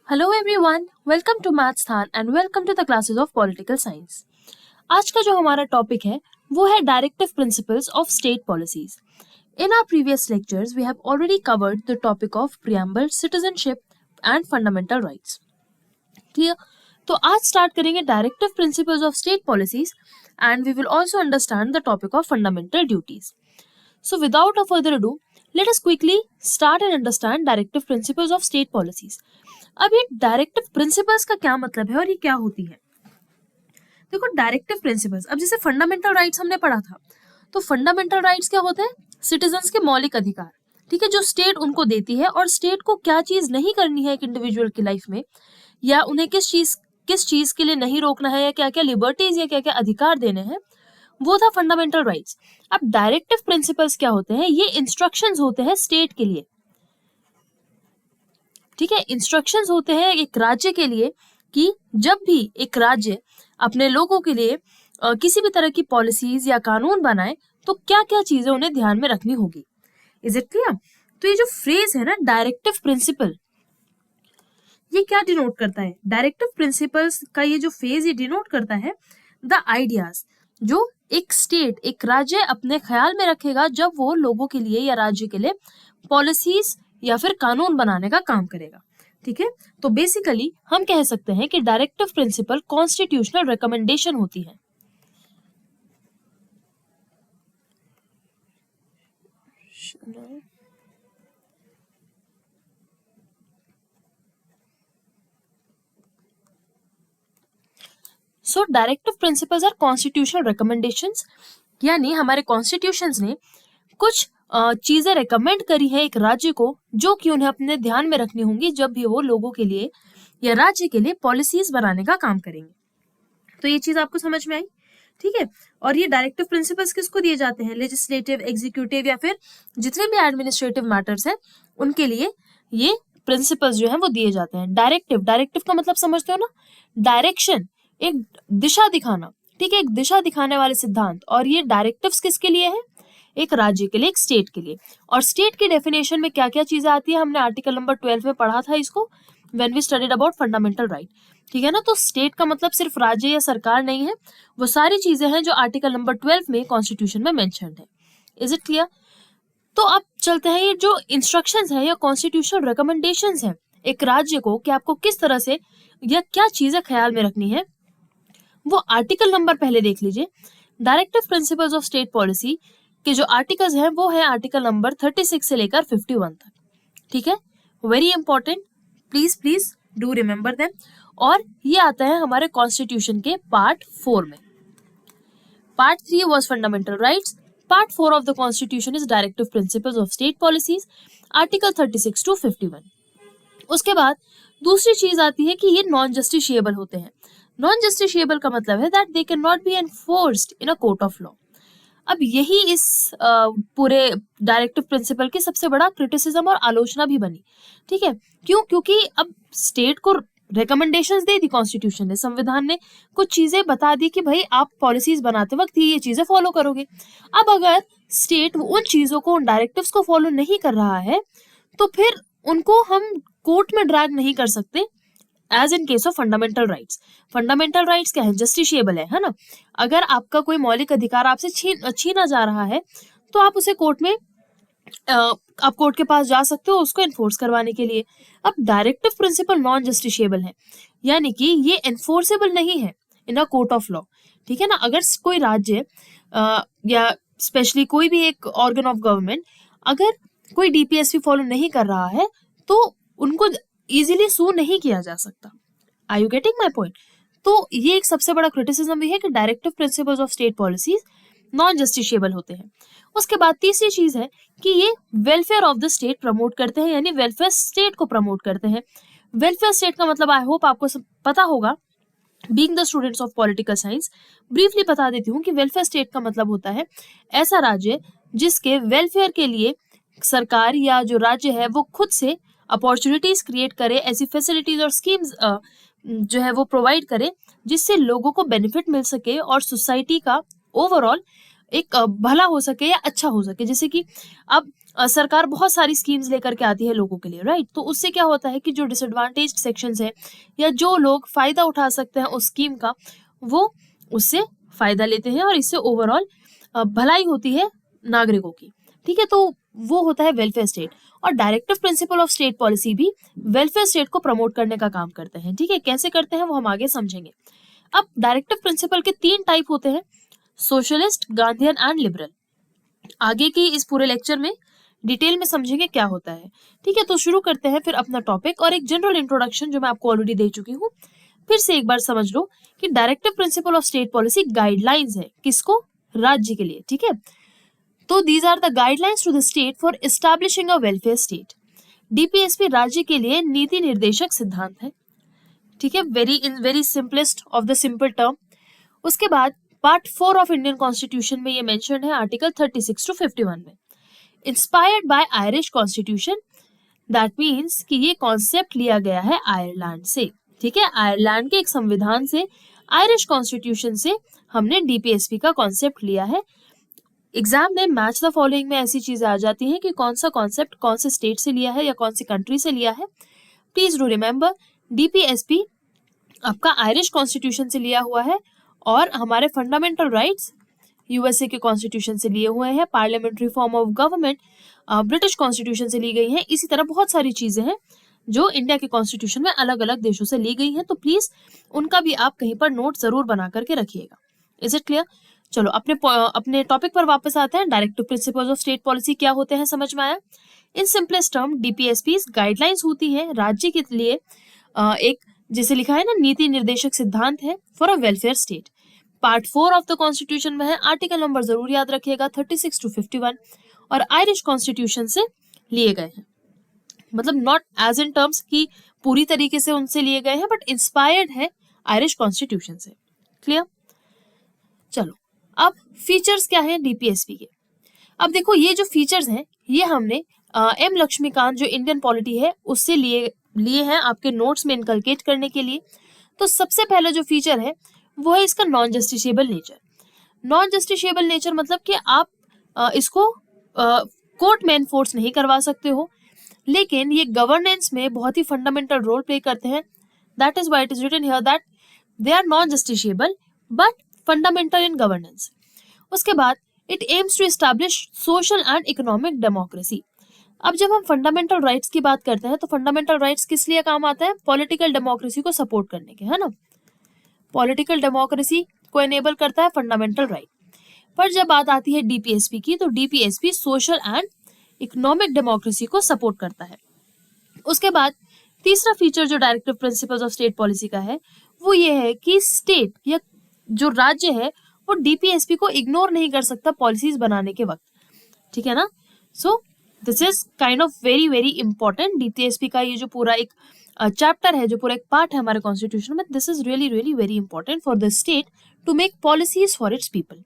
Hello everyone, welcome to Mathsthan and welcome to the classes of political science. आज का जो हमारा टॉपिक है वो है directive principles of state policies. In our previous lectures we have already covered the topic of preamble, citizenship and fundamental rights. Clear? तो आज start करेंगे directive principles of state policies and we will also understand the topic of fundamental duties. So without a further ado, let us quickly start and understand directive principles of state policies. अब ये directive principles का क्या मतलब है और ये क्या होती है? देखो, डायरेक्टिव प्रिंसिपल्स, अब जैसे फंडामेंटल राइट्स हमने पढ़ा था, तो फंडामेंटल राइट्स क्या होते हैं? सिटीजन्स के मौलिक अधिकार, ठीक है, जो स्टेट उनको देती है और स्टेट को क्या चीज नहीं करनी है एक इंडिविजुअल की लाइफ में, या उन्हें किस चीज के लिए नहीं रोकना है, या क्या क्या लिबर्टीज या क्या क्या अधिकार देने हैं, वो था फंडामेंटल राइट्स। अब डायरेक्टिव प्रिंसिपल्स क्या होते हैं? ये इंस्ट्रक्शंस होते हैं स्टेट के लिए, ठीक है, इंस्ट्रक्शंस होते हैं एक राज्य के लिए कि जब भी एक राज्य अपने लोगों के लिए किसी भी तरह की पॉलिसीज या कानून बनाए तो क्या क्या चीजें उन्हें ध्यान में रखनी होगी। Is it clear? तो ये जो फ्रेज है ना, डायरेक्टिव प्रिंसिपल, ये क्या डिनोट करता है? डायरेक्टिव प्रिंसिपल्स का ये जो फेज ये डिनोट करता है द आइडियाज जो एक स्टेट, एक राज्य अपने ख्याल में रखेगा जब वो लोगों के लिए या राज्य के लिए पॉलिसीज या फिर कानून बनाने का काम करेगा। ठीक है, तो बेसिकली हम कह सकते हैं कि डायरेक्टिव प्रिंसिपल कॉन्स्टिट्यूशनल रिकमेंडेशन होती है। So directive principles are constitutional recommendations, यानी हमारे कॉन्स्टिट्यूशंस ने कुछ चीजें रेकमेंड करी है एक राज्य को जो कि उन्हें अपने ध्यान में रखनी होंगी जब भी वो लोगों के लिए या राज्य के लिए पॉलिसीज बनाने का काम करेंगे। तो ये चीज आपको समझ में आई? ठीक है, और ये डायरेक्टिव प्रिंसिपल्स किसको दिए जाते हैं? लेजिस्लेटिव, एग्जीक्यूटिव या फिर जितने भी एडमिनिस्ट्रेटिव मैटर्स हैं उनके लिए ये प्रिंसिपल्स जो है वो दिए जाते हैं। डायरेक्टिव का मतलब समझते हो ना? डायरेक्शन, एक दिशा दिखाना, ठीक है, एक दिशा दिखाने वाले सिद्धांत। और ये डायरेक्टिव्स किसके लिए है? एक राज्य के लिए, एक स्टेट के लिए। और स्टेट की डेफिनेशन में क्या क्या चीजें आती है हमने आर्टिकल नंबर 12 में पढ़ा था इसको, when we studied about fundamental right. ठीक है ना? तो स्टेट का मतलब सिर्फ राज्य या सरकार नहीं है, वो सारी चीजें हैं जो आर्टिकल नंबर 12 में कॉन्स्टिट्यूशन में मेंशन्ड है। Is it clear? तो अब चलते हैं, ये जो इंस्ट्रक्शंस है या कॉन्स्टिट्यूशनल रिकमेंडेशंस है एक राज्य को कि आपको किस तरह से या क्या चीजें ख्याल में रखनी है, वो आर्टिकल नंबर पहले देख लीजिए। Directive principles of state policy के जो आर्टिकल्स हैं वो है आर्टिकल नंबर 36 से लेकर 51 तक। ठीक है, very important, please do remember them. और ये आता है हमारे कॉन्स्टिट्यूशन के पार्ट 4 में। Part 3 was fundamental rights, part 4 of the constitution is directive principles of state policies, article 36 to 51। उसके बाद दूसरी चीज आती है कि ये नॉन जस्टिशिएबल होते हैं। नॉन जस्टिशिएबल का मतलब है that they can not be enforced in a court of law. अब यही इस पूरे डायरेक्टिव प्रिंसिपल की सबसे बड़ा क्रिटिसिज्म और आलोचना भी बनी। ठीक है, क्यों? क्योंकि अब स्टेट को रिकमेंडेशंस दे दी कॉन्स्टिट्यूशन ने, संविधान ने कुछ चीजें बता दी कि भाई आप पॉलिसीज बनाते वक्त ये चीजें फॉलो करोगे। अब अगर स्टेट उन चीजों को, उन डायरेक्टिव्स को फॉलो नहीं कर रहा है तो फिर उनको हम कोर्ट में ड्रैग नहीं कर सकते, as in case of fundamental rights. Fundamental rights क्या है? जस्टिशिएबल है ना? अगर आपका कोई मौलिक अधिकार आपसे छीना जा रहा है तो आप उसे कोर्ट में आप कोर्ट के पास जा सकते हो उसको एनफोर्स करवाने के लिए। अब डायरेक्टिव प्रिंसिपल नॉन जस्टिशिएबल है, यानी कि ये एनफोर्सेबल नहीं है इन अ कोर्ट ऑफ लॉ। ठीक है ना? अगर कोई राज्य या स्पेशली कोई भी एक ऑर्गन ऑफ गवर्नमेंट अगर कोई डीपीएसपी फॉलो नहीं कर रहा है तो उनको इजीली सू नहीं किया जा सकता। Are you getting my point? तो ये एक सबसे बड़ा क्रिटिसिज्म भी है कि directive principles of state policies non justiciable होते हैं। उसके बाद तीसरी चीज है कि ये welfare of the state promote करते हैं, यानी वेलफेयर स्टेट को प्रमोट करते हैं। वेलफेयर स्टेट का मतलब आई होप आपको पता होगा, being the students of political science. Briefly बता देती हूँ कि वेलफेयर स्टेट का मतलब होता है ऐसा राज्य जिसके वेलफेयर के लिए सरकार या जो राज्य है वो खुद से अपॉर्चुनिटीज क्रिएट करे, ऐसी फैसिलिटीज और स्कीम्स जो है वो प्रोवाइड करे जिससे लोगों को बेनिफिट मिल सके और सोसाइटी का ओवरऑल एक भला हो सके या अच्छा हो सके। जैसे कि अब सरकार बहुत सारी स्कीम्स लेकर के आती है लोगों के लिए, राइट। तो उससे क्या होता है कि जो डिसएडवांटेज्ड सेक्शंस है या जो लोग फायदा उठा सकते हैं उस स्कीम का, वो उससे फायदा लेते हैं और इससे ओवरऑल भलाई होती है नागरिकों की, ठीक है। तो वो होता है वेलफेयर स्टेट। और directive principle of state policy भी वेलफेयर स्टेट को प्रमोट करने का काम करते हैं, ठीक है। कैसे करते हैं वो हम आगे समझेंगे। अब डायरेक्टिव प्रिंसिपल के 3 टाइप होते हैं, सोशलिस्ट, गांधीयन एंड लिबरल। आगे की इस पूरे लेक्चर में डिटेल में समझेंगे क्या होता है, ठीक है। तो शुरू करते हैं फिर अपना टॉपिक, और एक जनरल इंट्रोडक्शन जो मैं आपको ऑलरेडी दे चुकी हूँ, फिर से एक बार समझ लो कि directive principle of state policy guidelines है, किसको? राज्य के लिए, ठीक है। तो these are the guidelines to the state for establishing a welfare state. DPSP राज्य के लिए नीति निर्देशक सिद्धांत है, ठीक है। Very simplest of the simple term. उसके बाद पार्ट 4 ऑफ इंडियन कॉन्स्टिट्यूशन में ये मेंशन्ड है आर्टिकल 36 to 51 में, inspired by Irish constitution. That means कि ये कॉन्सेप्ट लिया गया है आयरलैंड से, ठीक है। आयरलैंड के एक संविधान से, आयरिश कॉन्स्टिट्यूशन से हमने डीपीएसपी का कॉन्सेप्ट लिया है। एग्जाम में मैच द फॉलोइंग में ऐसी चीजें आ जाती हैं कि कौन सा कॉन्सेप्ट कौन से स्टेट से लिया है या कौन सी कंट्री से लिया है। प्लीज डू रिमेम्बर, डीपीएसपी आपका आयरिश कॉन्स्टिट्यूशन से लिया हुआ है और हमारे फंडामेंटल राइट्स यूएसए के कॉन्स्टिट्यूशन से लिए हुए हैं। Parliamentary form of government British constitution से ली गई है। इसी तरह बहुत सारी चीजें हैं जो इंडिया के कॉन्स्टिट्यूशन में अलग अलग देशों से ली गई हैं, तो प्लीज उनका भी आप कहीं पर नोट जरूर बना करके रखिएगा। Is it clear? चलो अपने टॉपिक पर वापस आते हैं। Directive principles of state policy क्या होते हैं, समझ में आया? In simplest term, DPSP guidelines होती है राज्य के लिए, एक जैसे लिखा है ना, नीति निर्देशक सिद्धांत है for a welfare state. Part 4 of the constitution में है, आर्टिकल नंबर जरूर याद रखिएगा 36 to 51, और आयरिश कॉन्स्टिट्यूशन से लिए गए हैं। मतलब नॉट एज इन टर्म्स की पूरी तरीके से उनसे लिए गए हैं, बट इंस्पायर्ड है आयरिश कॉन्स्टिट्यूशन से। क्लियर? चलो, अब फीचर्स क्या है डीपीएसपी के। अब देखो, ये जो फीचर्स हैं ये हमने एम लक्ष्मीकांत जो इंडियन पॉलिटी है उससे लिए हैं आपके नोट्स में इनकलकेट करने के लिए। तो सबसे पहला जो फीचर है वो है इसका non justiciable nature. Non justiciable nature मतलब कि आप इसको कोर्ट में एनफोर्स नहीं करवा सकते हो, लेकिन ये गवर्नेंस में बहुत ही फंडामेंटल रोल प्ले करते हैं। That is why it is written here that they are non justiciable but fundamental in governance. उसके बाद it aims to establish social and economic democracy. अब जब हम फंडामेंटल राइट्स की बात करते हैं तो फंडामेंटल राइट्स किस लिए काम आता है? पॉलिटिकल डेमोक्रेसी को सपोर्ट करने के, है ना। पॉलिटिकल डेमोक्रेसी को एनेबल करता है फंडामेंटल राइट। पर जब बात आती है डीपीएसपी की, तो DPSP social and economic democracy को सपोर्ट करता है। उसके बाद तीसरा फीचर जो directive principles of state policy का है वो ये है कि स्टेट या जो राज्य है वो डीपीएसपी को इग्नोर नहीं कर सकता पॉलिसीज बनाने के वक्त, ठीक है ना। सो this is kind of very very important. DPSP का ये जो पूरा एक चैप्टर है, जो पूरा एक पार्ट है हमारे कॉन्स्टिट्यूशन में, this is really really very important for the state to make policies for its people.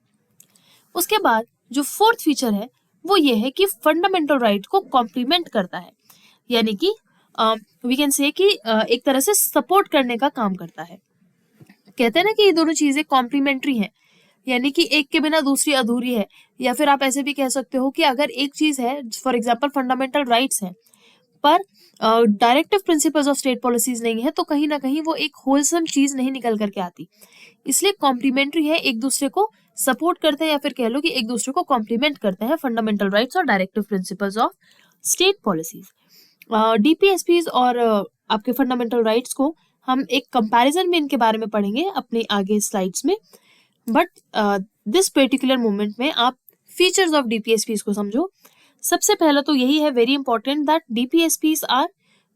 उसके बाद जो फोर्थ फीचर है वो ये है कि फंडामेंटल राइट को कॉम्प्लीमेंट करता है, यानी कि वी कैन से कि एक तरह से सपोर्ट करने का काम करता है। कहते हैं ना कि ये दोनों चीजें कॉम्प्लीमेंट्री हैं, यानी कि एक के बिना दूसरी अधूरी है। या फिर आप ऐसे भी कह सकते हो कि अगर एक चीज है, फॉर एग्जांपल फंडामेंटल राइट्स हैं, पर directive principles of state policies नहीं है, तो कहीं ना कहीं वो एक होलसम चीज नहीं निकल करके आती। इसलिए कॉम्प्लीमेंट्री है, एक दूसरे को सपोर्ट करते हैं, या फिर कह लो कि एक दूसरे को कॉम्प्लीमेंट करते हैं फंडामेंटल राइट्स और directive principles of state policies. DPSPs और आपके फंडामेंटल राइट्स को हम एक कंपैरिजन में इनके बारे में पढ़ेंगे अपने आगे स्लाइड्स में, बट दिस पर्टिकुलर मोमेंट में आप फीचर्स ऑफ डीपीएसपीज को समझो। सबसे पहला तो यही है very important that DPSPs are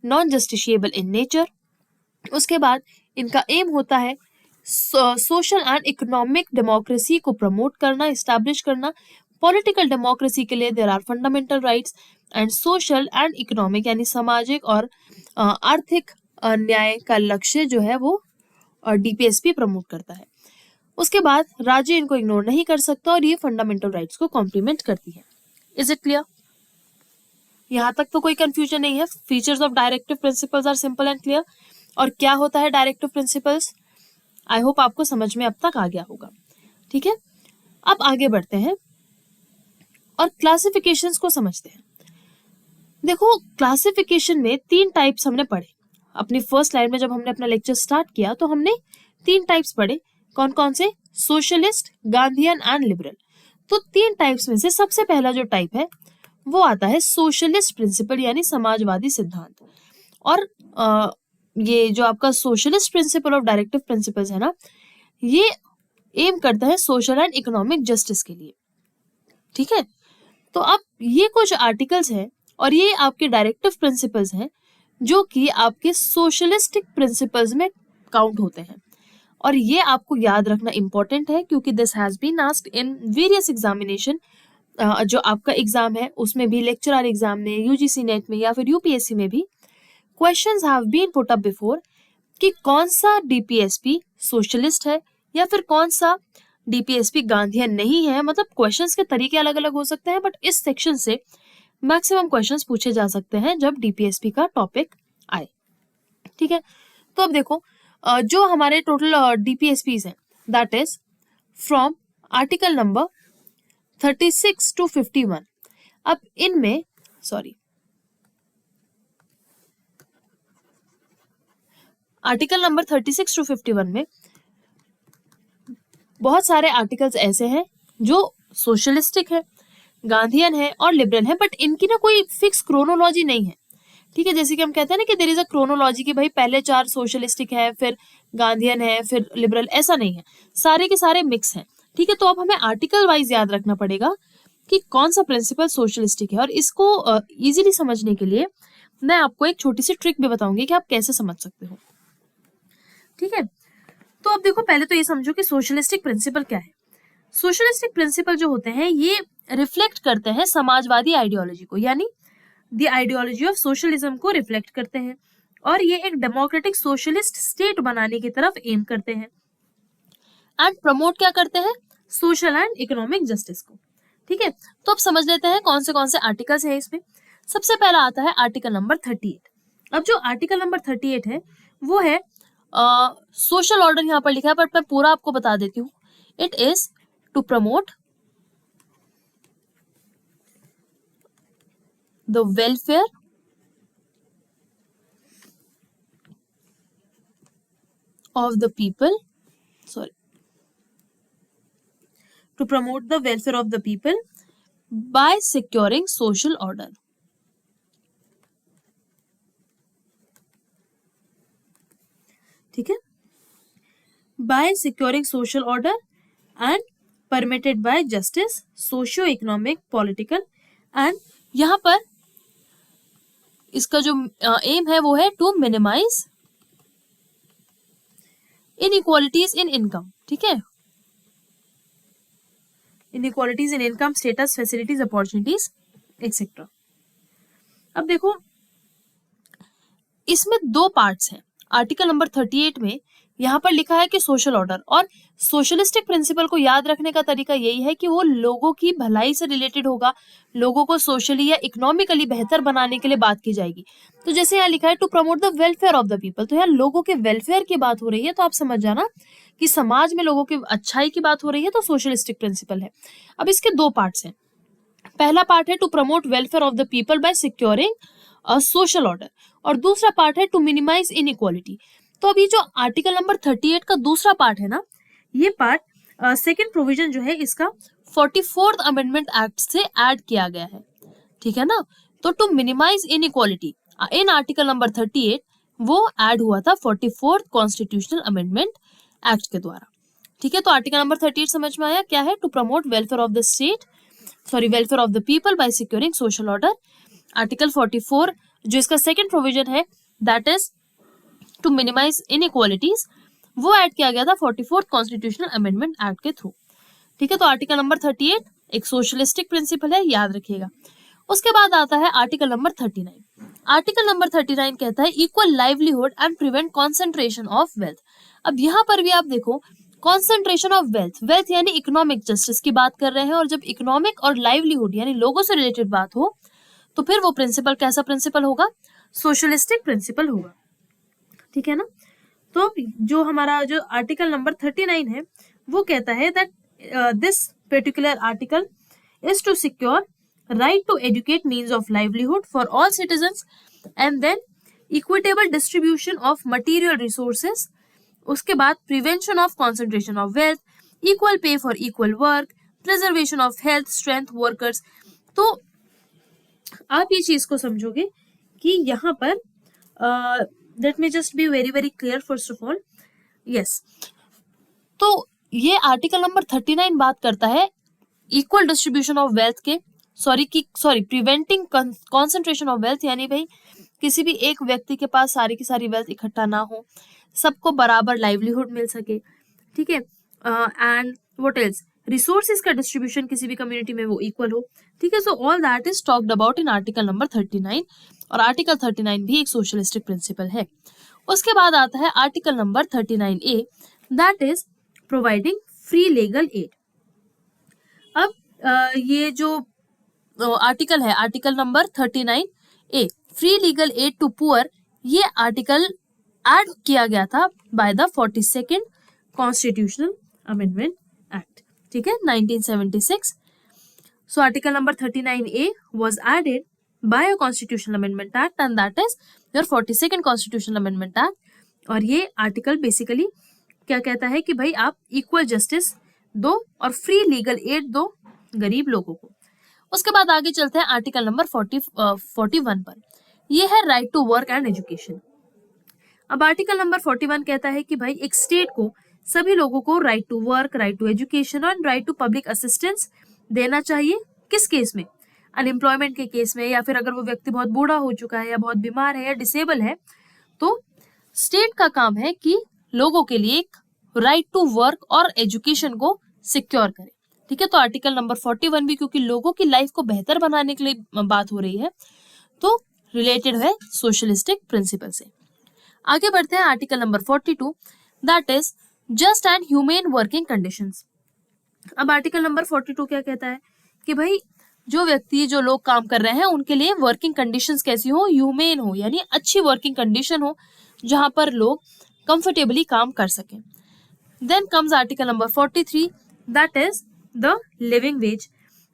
non justiciable in nature. उसके बाद इनका एम होता है सोशल एंड इकोनॉमिक डेमोक्रेसी को प्रमोट करना, इस्टेब्लिश करना। पॉलिटिकल डेमोक्रेसी के लिए there are fundamental rights, and social and economic यानी सामाजिक और आर्थिक न्याय का लक्ष्य जो है वो डीपीएसपी प्रमोट करता है। उसके बाद राज्य इनको इग्नोर नहीं कर सकता और ये फंडामेंटल राइट्स को कॉम्प्लीमेंट करती है। Is it clear? यहाँ तक तो कोई कंफ्यूजन नहीं है। Features of directive principles are simple and clear. और क्या होता है डायरेक्टिव प्रिंसिपल्स, आई होप आपको समझ में अब तक आ गया होगा, ठीक है। अब आगे बढ़ते हैं और क्लासिफिकेशंस को समझते हैं। देखो क्लासिफिकेशन में 3 टाइप्स हमने पढ़े। अपनी फर्स्ट लाइन में जब हमने अपना लेक्चर स्टार्ट किया तो हमने 3 टाइप्स पढ़े। कौन कौन से? Socialist, Gandhian and liberal. तो 3 टाइप्स में से सबसे पहला जो टाइप है वो आता है सोशलिस्ट प्रिंसिपल यानी समाजवादी सिद्धांत। और ये जो आपका socialist principle of directive principles है ना, ये एम करता है सोशल एंड इकोनॉमिक जस्टिस के लिए। ठीक है, तो अब ये कुछ आर्टिकल्स हैं और ये आपके डायरेक्टिव प्रिंसिपल्स हैं जो कि आपके सोशलिस्टिक प्रिंसिपल्स में काउंट होते हैं। और ये आपको याद रखना इंपॉर्टेंट है क्योंकि this has been asked in various examination. जो आपका एग्जाम है उसमें भी, लेक्चरर एग्जाम में, यूजीसी नेट में या फिर यूपीएससी में भी questions have been put up before कि कौन सा डीपीएसपी सोशलिस्ट है या फिर कौन सा डीपीएसपी गांधीयन नहीं है। मतलब क्वेश्चंस के तरीके अलग अलग हो सकते हैं, बट इस सेक्शन से मैक्सिमम क्वेश्चंस पूछे जा सकते हैं जब डीपीएसपी का टॉपिक आए। ठीक है, तो अब देखो जो हमारे टोटल डीपीएसपीज हैं that is from article number 36 to 51। अब इनमें आर्टिकल नंबर 36 to 51 में बहुत सारे आर्टिकल्स ऐसे हैं जो सोशलिस्टिक है, गांधीयन है और लिबरल है, बट इनकी ना कोई फिक्स क्रोनोलॉजी नहीं है। ठीक है, जैसे कि हम कहते हैं ना कि देयर इज अ क्रोनोलॉजी कि भाई पहले 4 सोशलिस्टिक है, फिर गांधीयन है, फिर लिबरल, ऐसा नहीं है, सारे के सारे मिक्स हैं। ठीक है, तो अब हमें आर्टिकल वाइज याद रखना पड़ेगा कि कौन सा प्रिंसिपल सोशलिस्टिक है। और इसको इजीली समझने के लिए मैं आपको एक छोटी सी ट्रिक भी बताऊंगी कि आप कैसे समझ सकते हो। ठीक है, तो अब देखो पहले तो ये समझो कि सोशलिस्टिक प्रिंसिपल क्या है। सोशलिस्टिक प्रिंसिपल जो होते हैं ये रिफ्लेक्ट करते हैं समाजवादी आइडियोलॉजी को, यानी द आइडियोलॉजी ऑफ सोशलिज्म को रिफ्लेक्ट करते हैं और ये एक डेमोक्रेटिक सोशलिस्ट स्टेट बनाने की तरफ एम करते हैं एंड प्रमोट क्या करते हैं? सोशल एंड इकोनॉमिक जस्टिस को। ठीक है, तो अब समझ लेते हैं कौन से आर्टिकल्स हैं इसमें। सबसे पहला आता है आर्टिकल नंबर 38। अब जो आर्टिकल नंबर 38 है वो है सोशल ऑर्डर, यहाँ पर लिखा है बट मैं पूरा आपको बता देती हूँ। It is to promote the welfare of the people, to promote the welfare of the people by securing social order। ठीक है, by securing social order and permitted by justice, socio-economic, political and यहाँ पर इसका जो M है वो है to minimise inequalities in income. ठीक है, inequalities in income, status, facilities, opportunities etcetera. अब देखो इसमें 2 पार्ट्स हैं। आर्टिकल नंबर 38 में यहाँ पर लिखा है कि सोशल ऑर्डर, और सोशलिस्टिक प्रिंसिपल को याद रखने का तरीका यही है कि वो लोगों की भलाई से रिलेटेड होगा, लोगों को सोशली या इकोनॉमिकली बेहतर बनाने के लिए बात की जाएगी। तो जैसे यहाँ लिखा है to promote the welfare of the people, तो यहाँ लोगों के वेलफेयर की बात हो रही है, तो आप समझ जाना कि समाज में लोगों की अच्छाई की बात हो रही है, तो सोशलिस्टिक प्रिंसिपल है। अब इसके 2 पार्ट्स हैं। पहला पार्ट है to promote welfare of the people by securing a social order, और दूसरा पार्ट है टू मिनिमाइज इनइक्वालिटी। तो अभी जो आर्टिकल नंबर 38 का दूसरा पार्ट है ना, ये पार्ट सेकंड प्रोविजन जो है इसका 44th अमेंडमेंट एक्ट से ऐड किया गया है। ठीक है ना, तो to minimise inequality in article number 38 वो ऐड हुआ था 44th कॉन्स्टिट्यूशनल अमेंडमेंट एक्ट के द्वारा। ठीक है, तो आर्टिकल नंबर 38 समझ में आया क्या है? To promote welfare of the state, welfare of the people by securing social order. Article 44 जो इसका सेकंड प्रोविजन है that is to minimise inequalities, वो ऐड किया गया था 44th कॉन्स्टिट्यूशनल अमेंडमेंट एक्ट के थ्रू। ठीक है, तो आर्टिकल नंबर 38 एक सोशलिस्टिक प्रिंसिपल है, याद रखिएगा। उसके बाद आता है आर्टिकल नंबर 39। आर्टिकल नंबर 39 कहता है equal livelihood and prevent concentration of wealth. अब यहाँ पर भी आप देखो कॉन्सेंट्रेशन ऑफ वेल्थ यानी इकोनॉमिक जस्टिस की बात कर रहे हैं, और जब इकोनॉमिक और लाइवलीहुड यानी लोगों से रिलेटेड बात हो तो फिर वो प्रिंसिपल कैसा प्रिंसिपल होगा? सोशलिस्टिक प्रिंसिपल होगा। ठीक है ना, तो जो हमारा जो आर्टिकल नंबर 39 है वो कहता है that this particular article is to secure right to educate means of livelihood for all citizens, and then equitable distribution of material resources, उसके बाद prevention of concentration of wealth, equal pay for equal work, preservation of health, strength workers। तो आप ये चीज को समझोगे कि यहाँ पर late me just be very very clear first of all. Yes, तो ये आर्टिकल नंबर 39 बात करता है इक्वल डिस्ट्रीब्यूशन ऑफ वेल्थ के, प्रिवेंटिंग कॉन्सेंट्रेशन ऑफ वेल्थ, यानी भाई किसी भी एक व्यक्ति के पास सारी की सारी वेल्थ इकट्ठा ना हो, सबको बराबर लाइवलीहुड मिल सके, ठीक है। एंड व्हाट एल्स, रिसोर्सेज का डिस्ट्रीब्यूशन किसी भी कम्युनिटी में वो इक्वल हो, ठीक है। So all that is talked about in article number 39, और आर्टिकल 39 भी एक सोशलिस्टिक प्रिंसिपल है। उसके बाद आता है article number 39A, that is providing free legal aid. अब ये जो आर्टिकल है, article number 39A, free legal aid to poor, ये आर्टिकल ऐड किया गया था by the 42nd constitutional amendment act, ठीक है, 1976। So article number 39A was added by a constitutional amendment act, and that is your 42nd constitutional amendment act। और ये article basically क्या कहता है कि भाई आप इक्वल जस्टिस दो और फ्री लीगल एड दो गरीब लोगों को। उसके बाद आगे चलते हैं आर्टिकल नंबर 41 पर, ये है right to work and education. अब आर्टिकल नंबर 41 कहता है कि भाई एक स्टेट को सभी लोगों को right to work, right to education और राइट टू पब्लिक असिस्टेंस देना चाहिए। किस केस में? अनएम्प्लॉयमेंट के केस में, या फिर अगर वो व्यक्ति बहुत बूढ़ा हो चुका है या बहुत बीमार है या डिसेबल है, तो स्टेट का काम है कि लोगों के लिए एक राइट टू वर्क और एजुकेशन को सिक्योर करे, ठीक है। तो आर्टिकल नंबर 41 भी क्योंकि लोगों की लाइफ को बेहतर बनाने के लिए बात हो रही है, तो रिलेटेड है सोशलिस्टिक प्रिंसिपल से। आगे बढ़ते हैं article number 42, that is just and humane working conditions. अब आर्टिकल नंबर 42 क्या कहता है कि भाई जो व्यक्ति, जो लोग काम कर रहे हैं, उनके लिए वर्किंग कंडीशंस कैसी हो? ह्यूमेन हो, यानी अच्छी वर्किंग कंडीशन हो जहां पर लोग कंफर्टेबली काम कर सकें। Then comes article number 43, that is the living wage.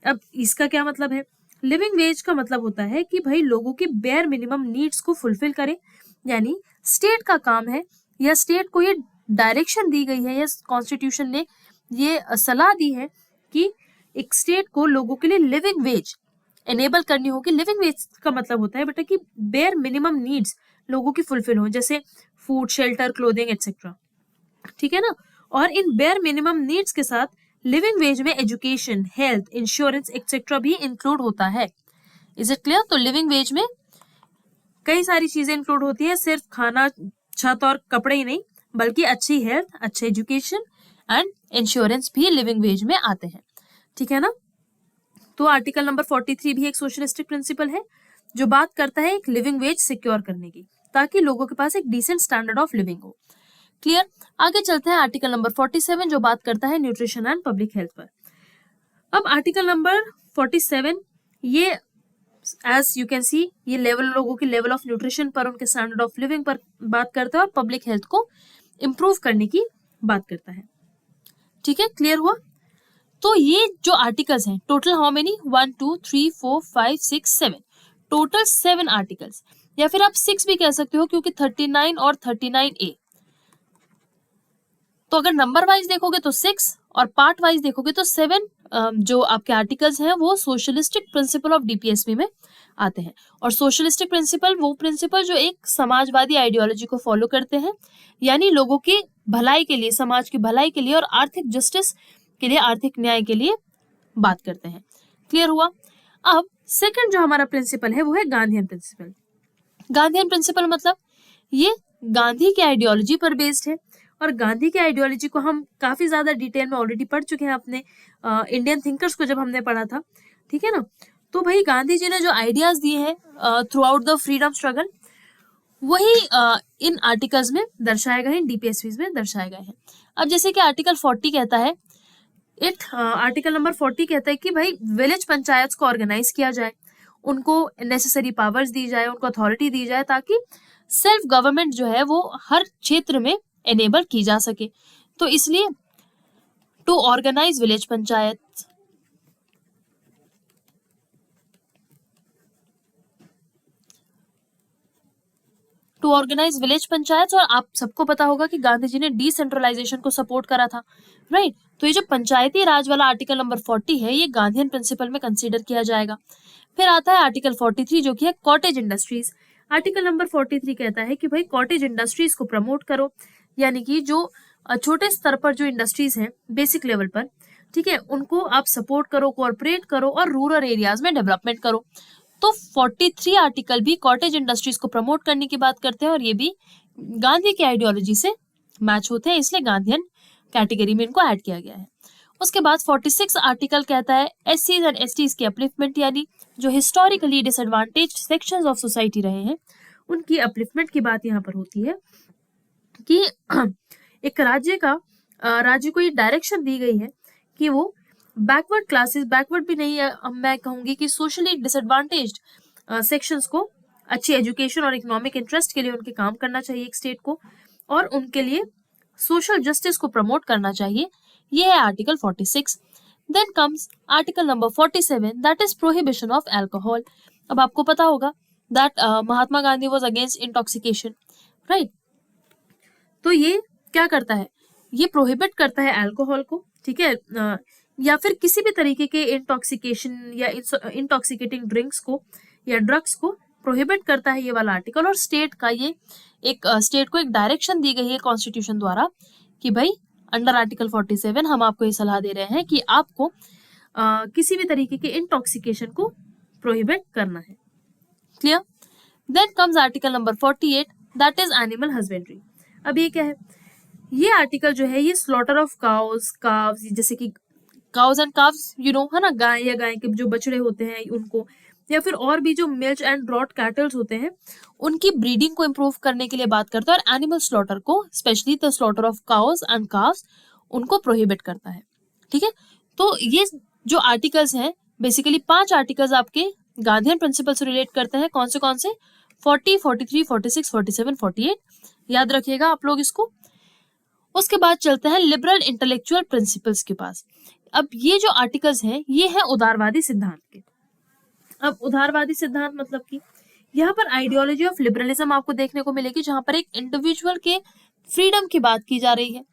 अब इसका क्या मतलब है? लिविंग वेज का मतलब होता है कि भाई लोगों की बेयर मिनिमम नीड्स को फुलफिल करे, यानी स्टेट का काम है या स्टेट को ये डायरेक्शन दी गई है या कॉन्स्टिट्यूशन ने ये सलाह दी है कि एक स्टेट को लोगों के लिए लिविंग वेज एनेबल करनी होगी। लिविंग वेज का मतलब होता है बेटा कि बेयर मिनिमम नीड्स लोगों की फुलफिल हो, जैसे फूड, शेल्टर, क्लोथिंग एक्सेट्रा, ठीक है ना। और इन बेयर मिनिमम नीड्स के साथ लिविंग वेज में एजुकेशन, हेल्थ, इंश्योरेंस एक्सेट्रा भी इंक्लूड होता है। Is it clear? तो लिविंग वेज में कई सारी चीजें इंक्लूड होती है, सिर्फ खाना, छत और कपड़े ही नहीं, बल्कि अच्छी हेल्थ, अच्छे एजुकेशन एंड इंश्योरेंस भी लिविंग वेज में आते हैं, ठीक है ना। तो आर्टिकल नंबर 43 भी एक सोशलिस्टिक प्रिंसिपल है जो बात करता है एक लिविंग वेज सिक्योर करने की, ताकि लोगों के पास एक डिसेंट स्टैंडर्ड ऑफ लिविंग हो। क्लियर? आगे चलते हैं आर्टिकल नंबर 47 जो बात करता है न्यूट्रिशन एंड पब्लिक हेल्थ पर। अब आर्टिकल नंबर 47 ये एज यू कैन सी ये लेवल, लोगों की लेवल ऑफ न्यूट्रिशन पर, उनके स्टैंडर्ड ऑफ लिविंग पर बात करता है और पब्लिक हेल्थ को इम्प्रूव करने की बात करता है, ठीक है। क्लियर हुआ? तो ये जो आर्टिकल्स हैं, total how many? 1 2 3 4 5 6 7, total 7 articles, या फिर आप 6 भी कह सकते हो क्योंकि 39 और 39A। तो अगर नंबर वाइज देखोगे तो 6 और पार्ट वाइज देखोगे तो 7 जो आपके आर्टिकल्स हैं वो सोशलिस्टिक प्रिंसिपल ऑफ डीपीएसपी में आते हैं। और सोशलिस्टिक प्रिंसिपल वो प्रिंसिपल जो एक समाजवादी आइडियोलॉजी को फॉलो करते हैं, यानी लोगों की भलाई के लिए, समाज की भलाई के लिए और आर्थिक जस्टिस के लिए, आर्थिक न्याय के लिए बात करते हैं। क्लियर हुआ? अब सेकंड जो हमारा प्रिंसिपल है वो है गांधीयन प्रिंसिपल। गांधीयन प्रिंसिपल मतलब ये गांधी की आइडियोलॉजी पर बेस्ड है, और गांधी की आइडियोलॉजी को हम काफी ज्यादा डिटेल में ऑलरेडी पढ़ चुके हैं अपने इंडियन थिंकर्स को जब हमने पढ़ा था, ठीक है ना। तो भाई गांधी जी ने जो आइडियाज दिए हैं through out the freedom struggle, वही इन आर्टिकल्स में दर्शाए गए हैं, डीपीएसपी में दर्शाए गए हैं। अब जैसे कि आर्टिकल 40 कहता है, आर्टिकल नंबर 40 कहता है कि भाई विलेज पंचायत को ऑर्गेनाइज किया जाए, उनको नेसेसरी पावर्स दी जाए, उनको अथॉरिटी दी जाए, ताकि सेल्फ गवर्नमेंट जो है वो हर क्षेत्र में एनेबल की जा सके। तो इसलिए to organise village panchayat, to organise village panchayat, और आप सबको पता होगा कि गांधी जी ने डिसेंट्रलाइजेशन को सपोर्ट करा था, राइट। तो ये जो पंचायती राज वाला आर्टिकल नंबर 40 है, ये गांधीयन प्रिंसिपल में कंसीडर किया जाएगा। फिर आता है आर्टिकल 43 जो कि है कॉटेज इंडस्ट्रीज। आर्टिकल नंबर 43 कहता है कि भाई कॉटेज इंडस्ट्रीज को प्रमोट करो, यानी कि जो छोटे स्तर पर जो इंडस्ट्रीज हैं बेसिक लेवल पर, ठीक है, उनको आप सपोर्ट करो, कोऑपरेट करो और रूरल एरियाज में डेवलपमेंट करो। तो 43 आर्टिकल भी कॉटेज इंडस्ट्रीज को प्रमोट करने की बात करते हैं और ये भी गांधी की आइडियोलॉजी से मैच होते हैं, इसलिए गांधीयन कैटेगरी में इनको ऐड किया गया है। उसके बाद 46 आर्टिकल कहता है एससीज एंड एसटीज की अपलिफ्टमेंट, यानी जो historically disadvantage sections of society रहे हैं उनकी अपलिफ्टमेंट की बात यहाँ पर होती है कि एक राज्य को ये डायरेक्शन दी गई है कि वो बैकवर्ड क्लासेस, बैकवर्ड भी नहीं है, मैं कहूंगी कि सोशली डिसएडवांटेज्ड सेक्शंस को अच्छी एजुकेशन और इकोनॉमिक इंटरेस्ट के लिए उनके काम करना चाहिए एक स्टेट को, और उनके लिए सोशल जस्टिस को प्रमोट करना चाहिए। ये है article 46। Then comes article number 47 that is prohibition of alcohol. अब आपको पता होगा that Mahatma Gandhi was against intoxication, right. तो ये क्या करता है, ये प्रोहिबिट करता है अल्कोहल को, ठीक है, या फिर किसी भी तरीके के इंटॉक्सिकेशन या इंटॉक्सिकेटिंग ड्रिंक्स को या ड्रग्स को प्रोहिबिट करता है ये वाला आर्टिकल। और स्टेट को एक डायरेक्शन दी गई है कॉन्स्टिट्यूशन द्वारा कि भाई अंडर आर्टिकल 47 हम आपको ये सलाह दे रहे हैं कि आपको किसी भी तरीके के इंटॉक्सिकेशन को प्रोहिबिट करना है। Clear? Then comes article number 48 that is animal husbandry. अब ये क्या है, ये आर्टिकल जो है ये स्लॉटर ऑफ काव्स, जैसे कि cause and calves you know, है ना, गाय या गाय के जो बछड़े होते हैं उनको, या फिर और भी जो मिल्च एंड ब्रॉड कैटल्स होते हैं उनकी ब्रीडिंग को इम्प्रूव करने के लिए बात करता है, और एनिमल स्लॉटर को, specially the slaughter of cows and calves, उनको प्रोहिबिट करता है। ठीक है, तो ये जो आर्टिकल्स हैं बेसिकली 5 आर्टिकल्स आपके गांधीयन प्रिंसिपल से रिलेट करते हैं। कौन से 40, 43, 46, 47, 48 याद रखिएगा आप लोग इसको। उसके बाद चलते हैं लिबरल इंटेलेक्चुअल प्रिंसिपल्स के पास। अब ये जो आर्टिकल्स हैं ये है उदारवादी सिद्धांत के। अब उदारवादी सिद्धांत मतलब कि यहाँ पर आइडियोलॉजी ऑफ लिबरलिज्म आपको देखने को मिलेगी, जहां पर एक इंडिविजुअल के फ्रीडम की बात की जा रही है।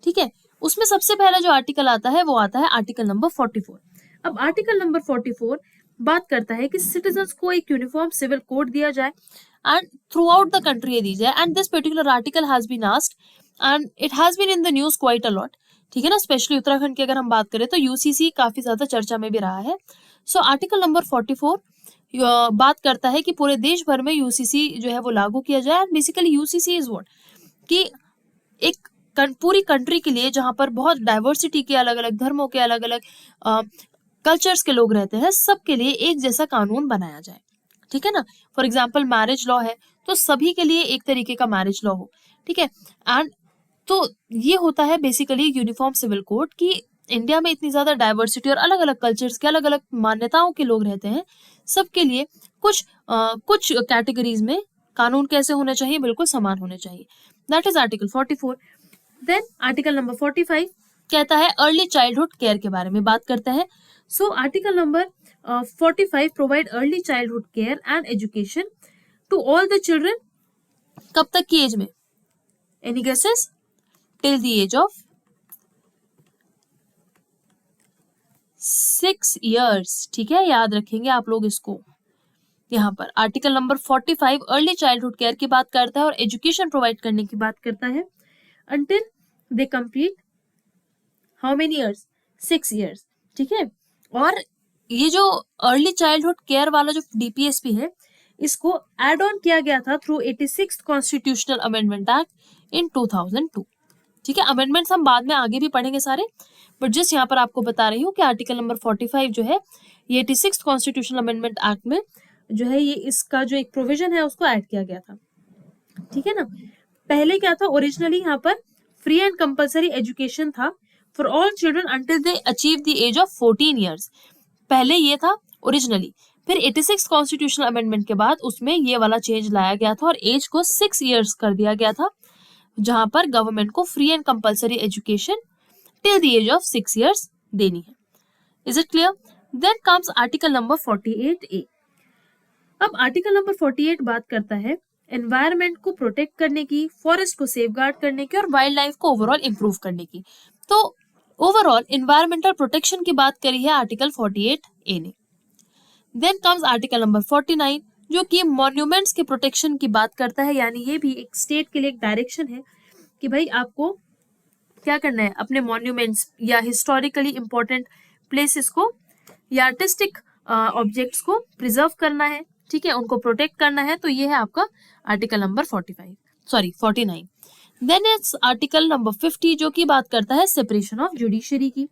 ठीक है, उसमें सबसे पहला जो आर्टिकल आता है वो आता है आर्टिकल नंबर 44। अब आर्टिकल नंबर 44 बात करता है कि सिटीजन्स को एक यूनिफॉर्म सिविल कोड दिया जाए and throughout the country दी जाए, and this particular article has been asked and it has been in the news quite a lot. ठीक है ना, स्पेशली उत्तराखंड की अगर हम बात करें तो यूसीसी काफी ज्यादा चर्चा में भी रहा है। सो आर्टिकल नंबर 44 बात करता है कि पूरे देश भर में यूसीसी जो है वो लागू किया जाए। And basically UCC is what, कि एक पूरी कंट्री के लिए जहां पर बहुत डाइवर्सिटी के, अलग अलग धर्मों के, अलग अलग कल्चर्स के लोग रहते हैं, सबके लिए एक जैसा कानून बनाया जाए। ठीक है ना, फॉर एग्जाम्पल मैरिज लॉ है तो सभी के लिए एक तरीके का मैरिज लॉ हो। ठीक है, एंड तो ये होता है बेसिकली यूनिफॉर्म सिविल कोड कि इंडिया में इतनी ज्यादा डाइवर्सिटी और अलग अलग कल्चर्स के, अलग अलग मान्यताओं के लोग रहते हैं, सबके लिए कुछ कैटेगरीज में कानून कैसे होने चाहिए, बिल्कुल समान होने चाहिए। That is article 44। Then article number 45 कहता है अर्ली चाइल्डहुड केयर के बारे में बात करता है। So article number 45 provide early childhood care and education to all the children. कब तक की एज में? Any guesses? Till the age of 6 years। ठीक है, याद रखेंगे आप लोग इसको। यहाँ पर article number 45 early childhood care की बात करता है और एजुकेशन प्रोवाइड करने की बात करता है until they complete how many years? 6 years। ठीक है, और ये जो अर्ली चाइल्डहुड केयर वाला जो डीपीएसपी है इसको एड ऑन किया गया था through 86th constitutional amendment act in 2002। ठीक है, अमेंडमेंट्स हम बाद में आगे भी पढ़ेंगे सारे, बट जस्ट यहाँ पर आपको बता रही हूँ कि आर्टिकल नंबर 45 जो है ये 86th कॉन्स्टिट्यूशनल अमेंडमेंट एक्ट में जो है ये इसका जो एक प्रोविजन है उसको ऐड किया गया था। ठीक है ना, पहले क्या था, ओरिजिनली यहाँ पर फ्री एंड कंपलसरी एजुकेशन था for all children until they achieve the age of 14 years। पहले ये था ओरिजिनली, फिर 86 कॉन्स्टिट्यूशनल अमेंडमेंट के बाद उसमें ये वाला चेंज लाया गया था और एज को 6 years कर दिया गया था, जहां पर गवर्नमेंट को free and compulsory education till the age of 6 years देनी है। Is it clear? Then comes article number 48A। अब आर्टिकल नंबर 48 बात करता है एनवायरनमेंट को प्रोटेक्ट करने की, फॉरेस्ट को सेफगार्ड करने की और वाइल्ड लाइफ को ओवरऑल इंप्रूव करने की। तो ओवरऑल एनवायरमेंटल प्रोटेक्शन की बात करी है आर्टिकल 48A ने। देन कम्स आर्टिकल नंबर 49 जो कि मॉन्यूमेंट्स के प्रोटेक्शन की बात करता है, यानी ये भी एक स्टेट के लिए एक डायरेक्शन है कि भाई आपको क्या करना है, अपने मॉन्यूमेंट्स या हिस्टोरिकली इंपॉर्टेंट प्लेसेस को या आर्टिस्टिक ऑब्जेक्ट्स को प्रिजर्व करना है, ठीक है, उनको प्रोटेक्ट करना है। तो ये है आपका article number 49। Then it's article number 50 जो की बात करता है सेपरेशन ऑफ जुडिशरी की।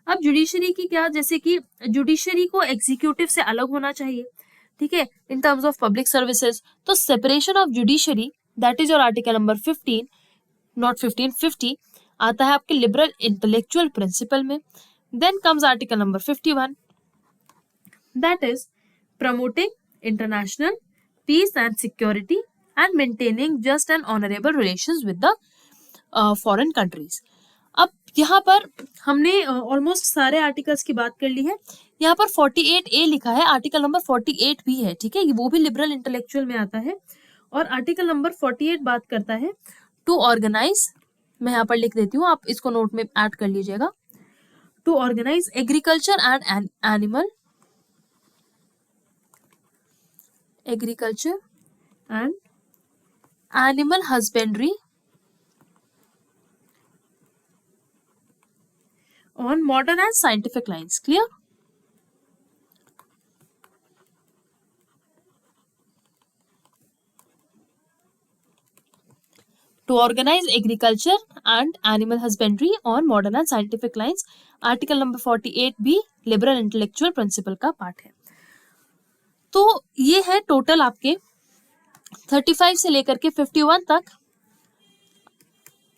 अब जुडिशरी की क्या, जैसे कि जुडिशरी को एग्जीक्यूटिव से अलग होना चाहिए, ठीक है, in terms of public services. तो separation of judiciary that is your article number 15, not 15, 50 आता है आपके लिबरल इंटेलेक्चुअल प्रिंसिपल में। Then comes article number 51 that is promoting international peace and security and maintaining just and honourable relations with the foreign countries. अब यहाँ पर हमने almost सारे articles की बात कर ली है। यहाँ पर 48A लिखा है, आर्टिकल नंबर 48 भी है, ठीक है, वो भी लिबरल इंटेलेक्चुअल में आता है। और आर्टिकल नंबर 48 बात करता है टू ऑर्गेनाइज, मैं यहाँ पर लिख देती हूँ, आप इसको नोट में ऐड कर लीजिएगा, to organise agriculture and animal husbandry on modern and scientific lines. Clear? To organize agriculture and animal husbandry on modern and scientific lines. Article number 48 भी लिबरल इंटेलेक्चुअल प्रिंसिपल का पार्ट है। तो ये है total आपके 35 से लेकर के 51 तक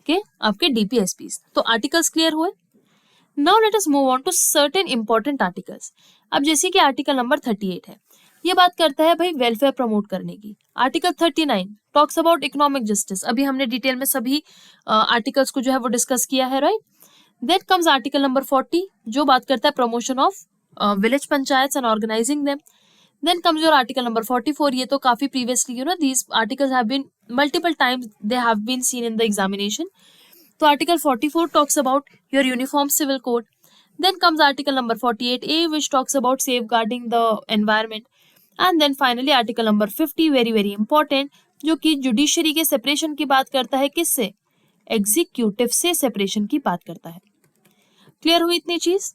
के आपके DPSPs। तो आर्टिकल्स क्लियर हुए। Now let us move on to certain important articles. अब जैसे कि आर्टिकल नंबर 38 है, ये बात करता है भाई वेलफेयर प्रमोट करने की। Article 39 talks about economic justice. अभी हमने डिटेल में सभी आर्टिकल्स को जो है वो डिस्कस किया है, right. Then comes article number 40 जो बात करता है promotion of village panchayat and organising them. Then comes your article number 44, ये तो काफी previously these articles have been multiple times they have been seen in the examination. तो article 44 talks about your uniform civil code. Then comes article number 48A which talks about safeguarding the environment. And then finally article number 50 very important जो कि judiciary के separation की बात करता है, किससे, executive से सेपरेशन की बात करता है। क्लियर हुई इतनी चीज।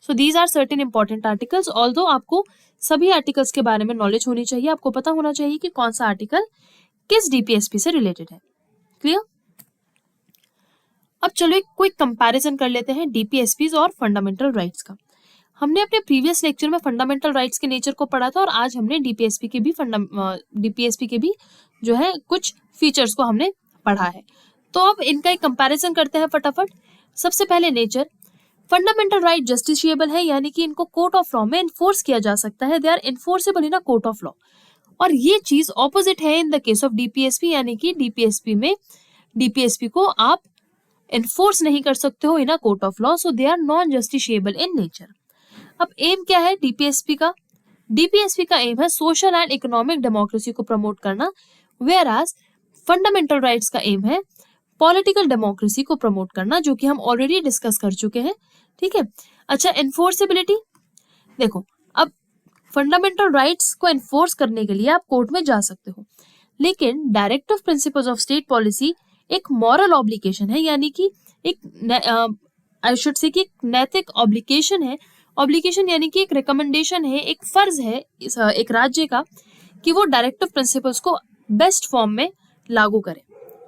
So these are certain important articles. Although आपको सभी आर्टिकल्स के बारे में नॉलेज होनी चाहिए, आपको पता होना चाहिए कि कौन सा आर्टिकल किस DPSP से रिलेटेड है। क्लियर। अब चलो एक क्विक कंपैरिजन कर लेते हैं DPSPs और फंडामेंटल राइट्स का। हमने अपने प्रीवियस लेक्चर में फंडामेंटल राइट्स के नेचर को पढ़ा था और आज हमने DPSP के भी जो है कुछ फीचर्स को हमने पढ़ा है। तो अब इनका एक कंपैरिजन करते हैं फटाफट। सबसे पहले नेचर, फंडामेंटल राइट जस्टिशिएबल है, यानी कि इनको कोर्ट ऑफ लॉ में इन्फोर्स किया जा सकता है, they are enforceable in a court of law. और ये चीज ऑपोजिट है in the case of DPSP, यानी कि DPSP को आप एनफोर्स नहीं कर सकते हो in a court of law, so they are non justiciable in nature. अब एम क्या है DPSP का? DPSP का एम है सोशल एंड इकोनॉमिक डेमोक्रेसी को प्रमोट करना, वेयर एज फंडामेंटल राइट्स का एम है पॉलिटिकल डेमोक्रेसी को प्रमोट करना, जो कि हम ऑलरेडी डिस्कस कर चुके हैं, ठीक है। अच्छा, एनफोर्सेबिलिटी देखो, अब फंडामेंटल राइट्स को एनफोर्स करने के लिए आप कोर्ट में जा सकते हो, लेकिन directive principles of state policy एक मॉरल ऑब्लिगेशन है, यानी कि एक आई शुड से कि एक नैतिक ऑब्लिगेशन है। ऑब्लिगेशन यानी कि एक रिकमेंडेशन है, एक फर्ज है एक राज्य का कि वो डायरेक्टिव प्रिंसिपल्स को बेस्ट फॉर्म में लागू करे,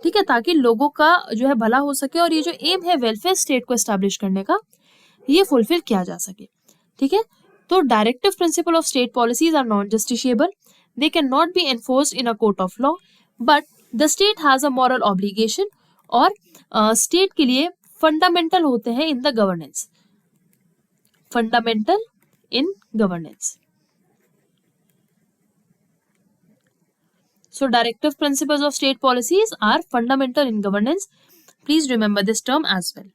ठीक है, ताकि लोगों का जो है भला हो सके और ये जो एम है वेलफेयर स्टेट को एस्टैब्लिश करने का, ये फुलफिल किया जा सके, ठीक है। तो directive principle of state policies are non justiciable, they can not be enforced in a court of law, but the state has a moral obligation, और स्टेट के लिए फंडामेंटल होते हैं in the governance, fundamental in governance. So directive principles of state policies are fundamental in governance. Please remember this term as well.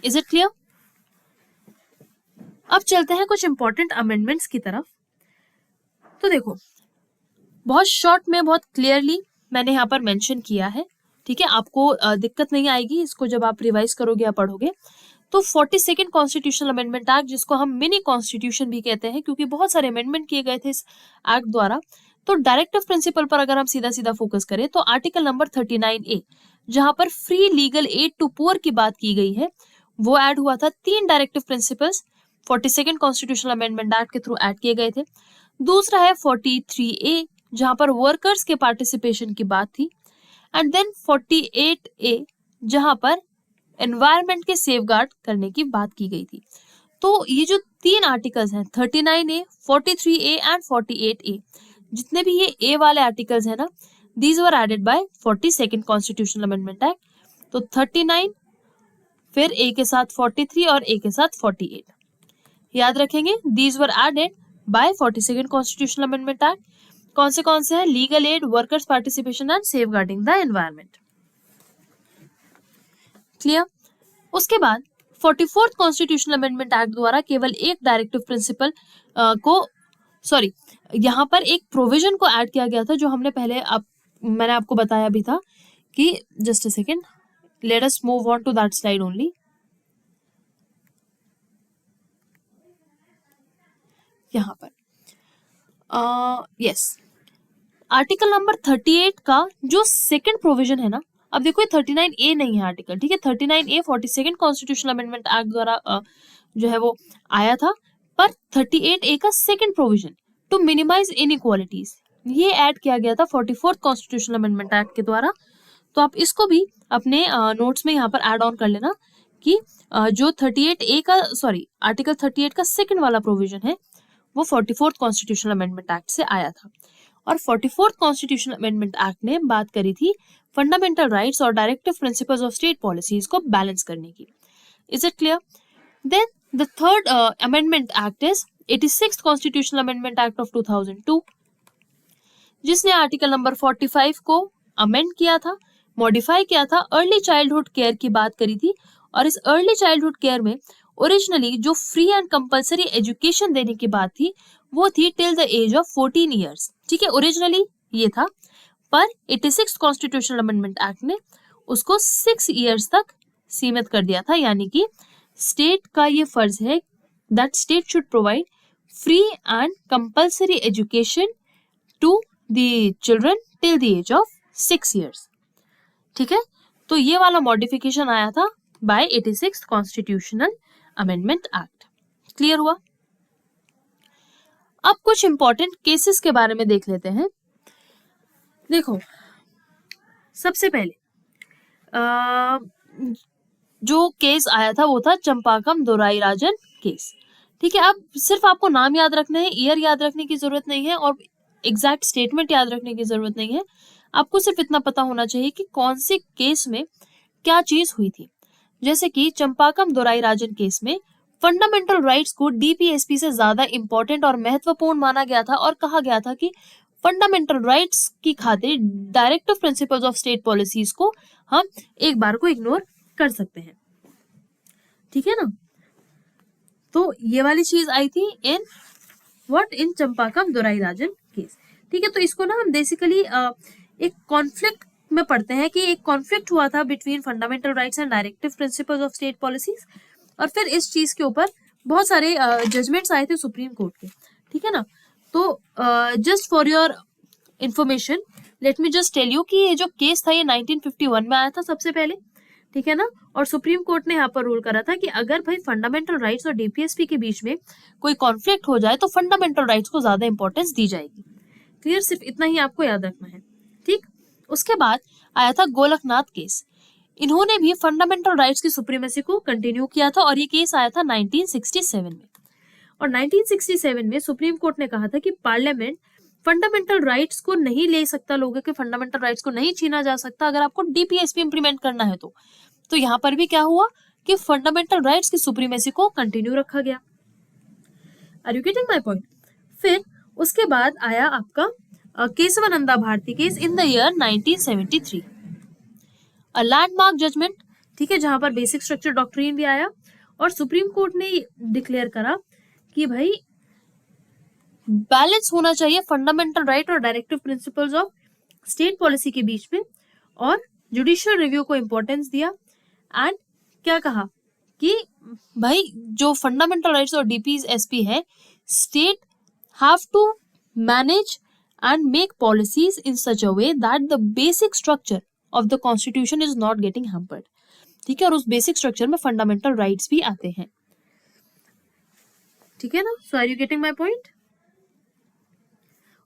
Is it clear? अब चलते हैं कुछ important amendments की तरफ। तो देखो, बहुत शॉर्ट में बहुत क्लियरली मैंने यहाँ पर मेंशन किया है, ठीक है। आपको दिक्कत नहीं आएगी इसको जब आप रिवाइज करोगे या पढ़ोगे। तो 42nd कॉन्स्टिट्यूशनल अमेंडमेंट एक्ट, जिसको हम मिनी कॉन्स्टिट्यूशन भी कहते हैं क्योंकि बहुत सारे अमेंडमेंट किए गए थे इस एक्ट द्वारा। तो डायरेक्टिव प्रिंसिपल पर अगर हम सीधा सीधा फोकस करें तो आर्टिकल नंबर 39A, जहां पर free legal aid to poor की बात की गई है, वो ऐड हुआ था। 3 directive principles 42nd constitutional amendment act के थ्रू ऐड किए गए थे। दूसरा है 43A, जहां पर वर्कर्स के पार्टिसिपेशन की बात थी। एंड देन 48A, जहां पर एनवायरनमेंट के सेफगार्ड करने की बात की गई थी। तो ये जो 3 आर्टिकल्स हैं 39A, 43A एंड 48A, जितने भी ये ए वाले आर्टिकल्स हैं ना, these were added by 42nd constitutional amendment act. तो 39, फिर ए के साथ 43 और ए के साथ 48, याद रखेंगे, these were added by 42nd constitutional amendment act. कौन से हैं? Legal aid, workers participation and safeguarding the environment. Clear? उसके बाद 44th कॉन्स्टिट्यूशनल अमेंडमेंट एक्ट द्वारा केवल एक डायरेक्टिव प्रिंसिपल यहाँ पर एक प्रोविजन को ऐड किया गया था, जो हमने पहले मैंने आपको बताया भी था कि just a second, let us move on to that slide only. यहाँ पर यस, आर्टिकल नंबर 38 का जो सेकंड प्रोविजन है ना, अब देखो ये 39A नहीं है आर्टिकल, ठीक है। 39A 42nd constitutional amendment act द्वारा जो है वो आया था, पर 38A का second provision to minimise inequalities, ये ऐड किया गया था 44th कॉन्स्टिट्यूशनल अमेंडमेंट एक्ट के द्वारा। तो आप इसको भी अपने नोट्स में यहाँ पर ऐड ऑन कर लेना कि जो 38A का आर्टिकल 38 का सेकंड वाला प्रोविजन है वो 44th कॉन्स्टिट्यूशनल अमेंडमेंट एक्ट से आया था। और 44th कॉन्स्टिट्यूशनल अमेंडमेंट एक्ट ने बात करी थी फंडामेंटल राइट्स और directive principles of state policies को बैलेंस करने की। Is it clear? Then the third amendment act is 86th constitutional amendment act of 2002, जिसने आर्टिकल नंबर 45 को अमेंड किया था, मॉडिफाई किया था, अर्ली चाइल्डहुड केयर की बात करी थी। और इस अर्ली चाइल्डहुड केयर में ओरिजिनली जो फ्री एंड कंपलसरी एजुकेशन देने की बात थी वो थी till the age of 14 years, ठीक है, ओरिजिनली ये था। पर 86th कॉन्स्टिट्यूशनल अमेंडमेंट एक्ट ने उसको 6 ईयर्स तक सीमित कर दिया था, यानी कि स्टेट का ये फर्ज है that state should provide free and compulsory education to the children till the age of 6 years, ठीक है। तो ये वाला मॉडिफिकेशन आया था by 86th constitutional amendment act. Clear हुआ? अब कुछ इंपॉर्टेंट केसेस के बारे में देख लेते हैं। देखो, सबसे पहले जो केस आया था वो था चंपाकम दोराईराजन केस, ठीक है। अब सिर्फ आपको नाम याद रखना है, ईयर याद रखने की जरूरत नहीं है और एग्जैक्ट स्टेटमेंट याद रखने की जरूरत नहीं है। आपको सिर्फ इतना पता होना चाहिए कि कौन से केस में क्या चीज हुई थी। जैसे कि चंपाकम दोराईराजन केस में फंडामेंटल राइट्स को डीपीएसपी से ज्यादा इंपॉर्टेंट और महत्वपूर्ण माना गया था और कहा गया था कि फंडामेंटल राइट्स की खातिर directive principles of state policies को हम एक बार को इग्नोर कर सकते हैं, ठीक है ना। तो ये वाली चीज आई थी इन चंपाकम दोराईराजन केस, ठीक है। तो इसको ना हम बेसिकली एक कॉन्फ्लिक्ट में पढ़ते हैं कि एक कॉन्फ्लिक्ट हुआ था between fundamental rights and directive principles of state policies, और फिर इस चीज के ऊपर बहुत सारे जजमेंट्स आए थे सुप्रीम कोर्ट के, ठीक है ना। तो just for your information let me just tell you कि ये जो केस था ये 1951 में आया था सबसे पहले, ठीक है ना। और सुप्रीम कोर्ट ने यहाँ पर रूल करा था कि अगर भाई फंडामेंटल राइट्स और डीपीएसपी के बीच में कोई कॉन्फ्लिक्ट हो जाए तो फंडामेंटल राइट्स को ज्यादा इंपॉर्टेंस दी जाएगी। क्लियर? सिर्फ इतना ही आपको याद रखना है, ठीक। उसके बाद आया था गोलकनाथ केस। इन्होंने भी फंडामेंटल राइट्स की सुप्रीमेसी को कंटिन्यू किया था और ये केस आया था 1967 में। और 1967 में सुप्रीम कोर्ट ने कहा था कि पार्लियामेंट फंडामेंटल राइट्स को नहीं ले सकता, लोगों के फंडामेंटल राइट्स को नहीं छीना जा सकता अगर आपको डीपीएसपी इंप्लीमेंट करना है तो यहाँ पर भी क्या हुआ कि फंडामेंटल राइट्स की सुप्रीमेसी को कंटिन्यू रखा गया। Are you getting my point? फिर उसके बाद आया आपका Keshavananda Bharati case in the year 1973, a landmark judgment, ठीक है, जहां पर बेसिक स्ट्रक्चर डॉक्ट्रिन भी आया और सुप्रीम कोर्ट ने डिक्लेयर करा कि भाई बैलेंस होना चाहिए फंडामेंटल राइट और directive principles of state policy के बीच में और जुडिशियल रिव्यू को इम्पोर्टेंस दिया एंड क्या कहा कि भाई जो फंडामेंटल राइट्स और डीपीएसपी है, state have to manage and make policies in such a way that the basic structure of the constitution is not getting hampered. ठीक है, और उस बेसिक स्ट्रक्चर में फंडामेंटल राइट्स भी आते हैं, ठीक है ना। So are you getting my point.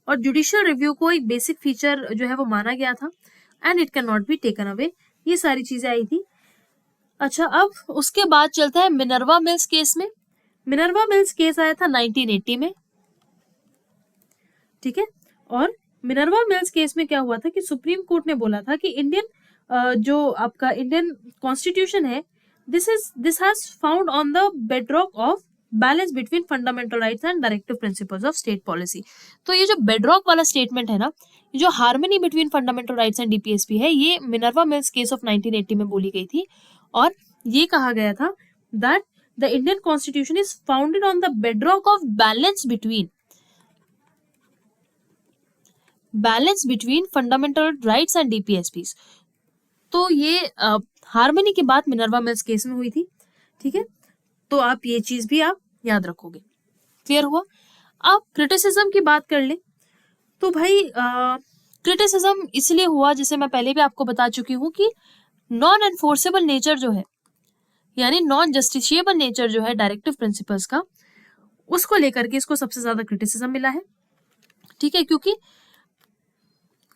और जुडिशियल रिव्यू को एक बेसिक फीचर जो है वो माना गया था and it can not be taken away, ये सारी चीजें आई थी। अच्छा, अब उसके बाद चलता है मिनर्वा मिल्स केस में। मिनर्वा मिल्स केस आया था 1980 में, ठीक है। और मिनर्वा मिल्स केस में क्या हुआ था कि सुप्रीम कोर्ट ने बोला था कि इंडियन जो आपका इंडियन कॉन्स्टिट्यूशन है, this has found on the bedrock of balance between fundamental rights and directive principles of state policy. तो ये जो बेडरॉक वाला स्टेटमेंट है ना, जो harmony between fundamental rights and DPSP है, ये मिनर्वा मिल्स केस ऑफ 1980 में बोली गई थी और ये कहा गया था that the Indian constitution is founded on the bedrock of balance between fundamental rights and DPSPs. तो ये हार्मनी की बात मिनर्वा मिल्स केस में हुई थी, ठीक है। तो आप ये चीज भी आप याद रखोगे, क्लियर हुआ। अब क्रिटिसिज्म की बात कर ले तो भाई क्रिटिसिज्म इसलिए हुआ, जैसे मैं पहले भी आपको बता चुकी हूँ कि नॉन एनफोर्सेबल नेचर जो है, यानी नॉन जस्टिशिएबल नेचर जो है डायरेक्टिव प्रिंसिपल्स का, उसको लेकर के इसको सबसे ज्यादा क्रिटिसिज्म मिला है, ठीक है। क्योंकि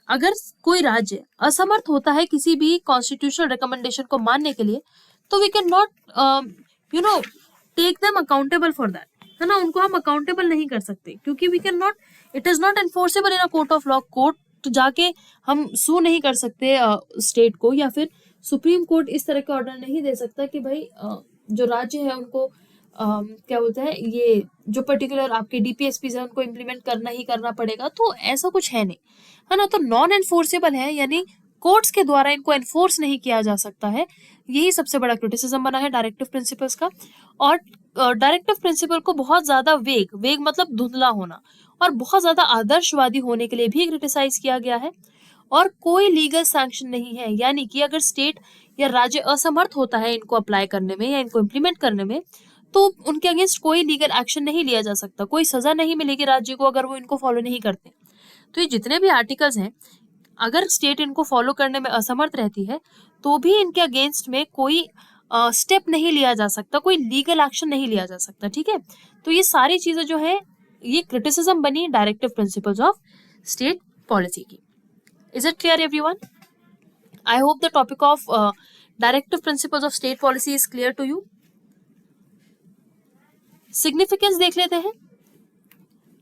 अगर कोई राज्य असमर्थ होता है किसी भी कॉन्स्टिट्यूशनल रिकमेंडेशन को मानने के लिए, तो we can not take them accountable for that, है ना। उनको हम अकाउंटेबल नहीं कर सकते क्योंकि we can not, it is not enforceable in a court of law. Court जाके हम सू नहीं कर सकते स्टेट को, या फिर सुप्रीम कोर्ट इस तरह का ऑर्डर नहीं दे सकता कि भाई जो राज्य है उनको क्या बोलते हैं, ये जो पर्टिकुलर आपके डीपीएसपी है उनको इम्प्लीमेंट करना ही करना पड़ेगा। तो ऐसा कुछ है नहीं, है ना। तो नॉन एनफोर्सेबल है, यानी कोर्ट्स के द्वारा इनको एनफोर्स नहीं किया जा सकता है। यही सबसे बड़ा क्रिटिसिज्म बना है डायरेक्टिव प्रिंसिपल्स का। और डायरेक्टिव प्रिंसिपल को बहुत ज्यादा वेग मतलब धुंधला होना और बहुत ज्यादा आदर्शवादी होने के लिए भी क्रिटिसाइज किया गया है। और कोई लीगल सैंक्शन नहीं है, यानी कि अगर स्टेट या राज्य असमर्थ होता है इनको अप्लाई करने में या इनको इम्प्लीमेंट करने में, तो उनके अगेंस्ट कोई लीगल एक्शन नहीं लिया जा सकता, कोई सजा नहीं मिलेगी राज्य को अगर वो इनको फॉलो नहीं करते। तो ये जितने भी आर्टिकल्स हैं, अगर स्टेट इनको फॉलो करने में असमर्थ रहती है तो भी इनके अगेंस्ट में कोई स्टेप नहीं लिया जा सकता, कोई लीगल एक्शन नहीं लिया जा सकता, ठीक है। तो ये सारी चीजें जो है ये क्रिटिसिज्म बनी directive principles of state policy की। Is it clear everyone? I hope the topic of directive principles of state policy is clear to you. Significance देख लेते हैं।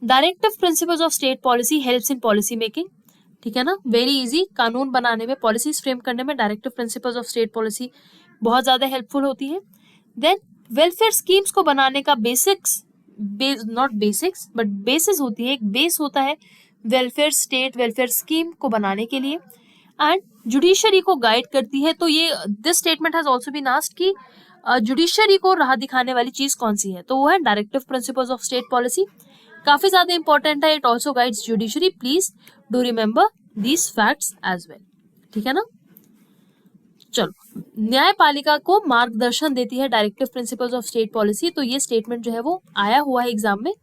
Directive principles of state policy helps in policy making, ठीक है ना। Very easy, कानून बनाने में, पॉलिसीज फ्रेम करने में directive principles of state policy बहुत ज्यादा हेल्पफुल होती है। देन वेलफेयर स्कीम्स को बनाने का नॉट बेसिक्स बट बेसिस होती है, एक बेस होता है वेलफेयर स्कीम को बनाने के लिए। एंड जुडिशरी को गाइड करती है। तो ये this statement has also been asked कि जुडिशरी को राह दिखाने वाली चीज कौन सी है, तो वो है directive principles of state policy. काफी ज्यादा इंपॉर्टेंट है। It also guides judiciary, please do remember these facts as well, ठीक है ना। चलो, न्यायपालिका को मार्गदर्शन देती है directive principles of state policy. तो ये स्टेटमेंट जो है वो आया हुआ है एग्जाम में,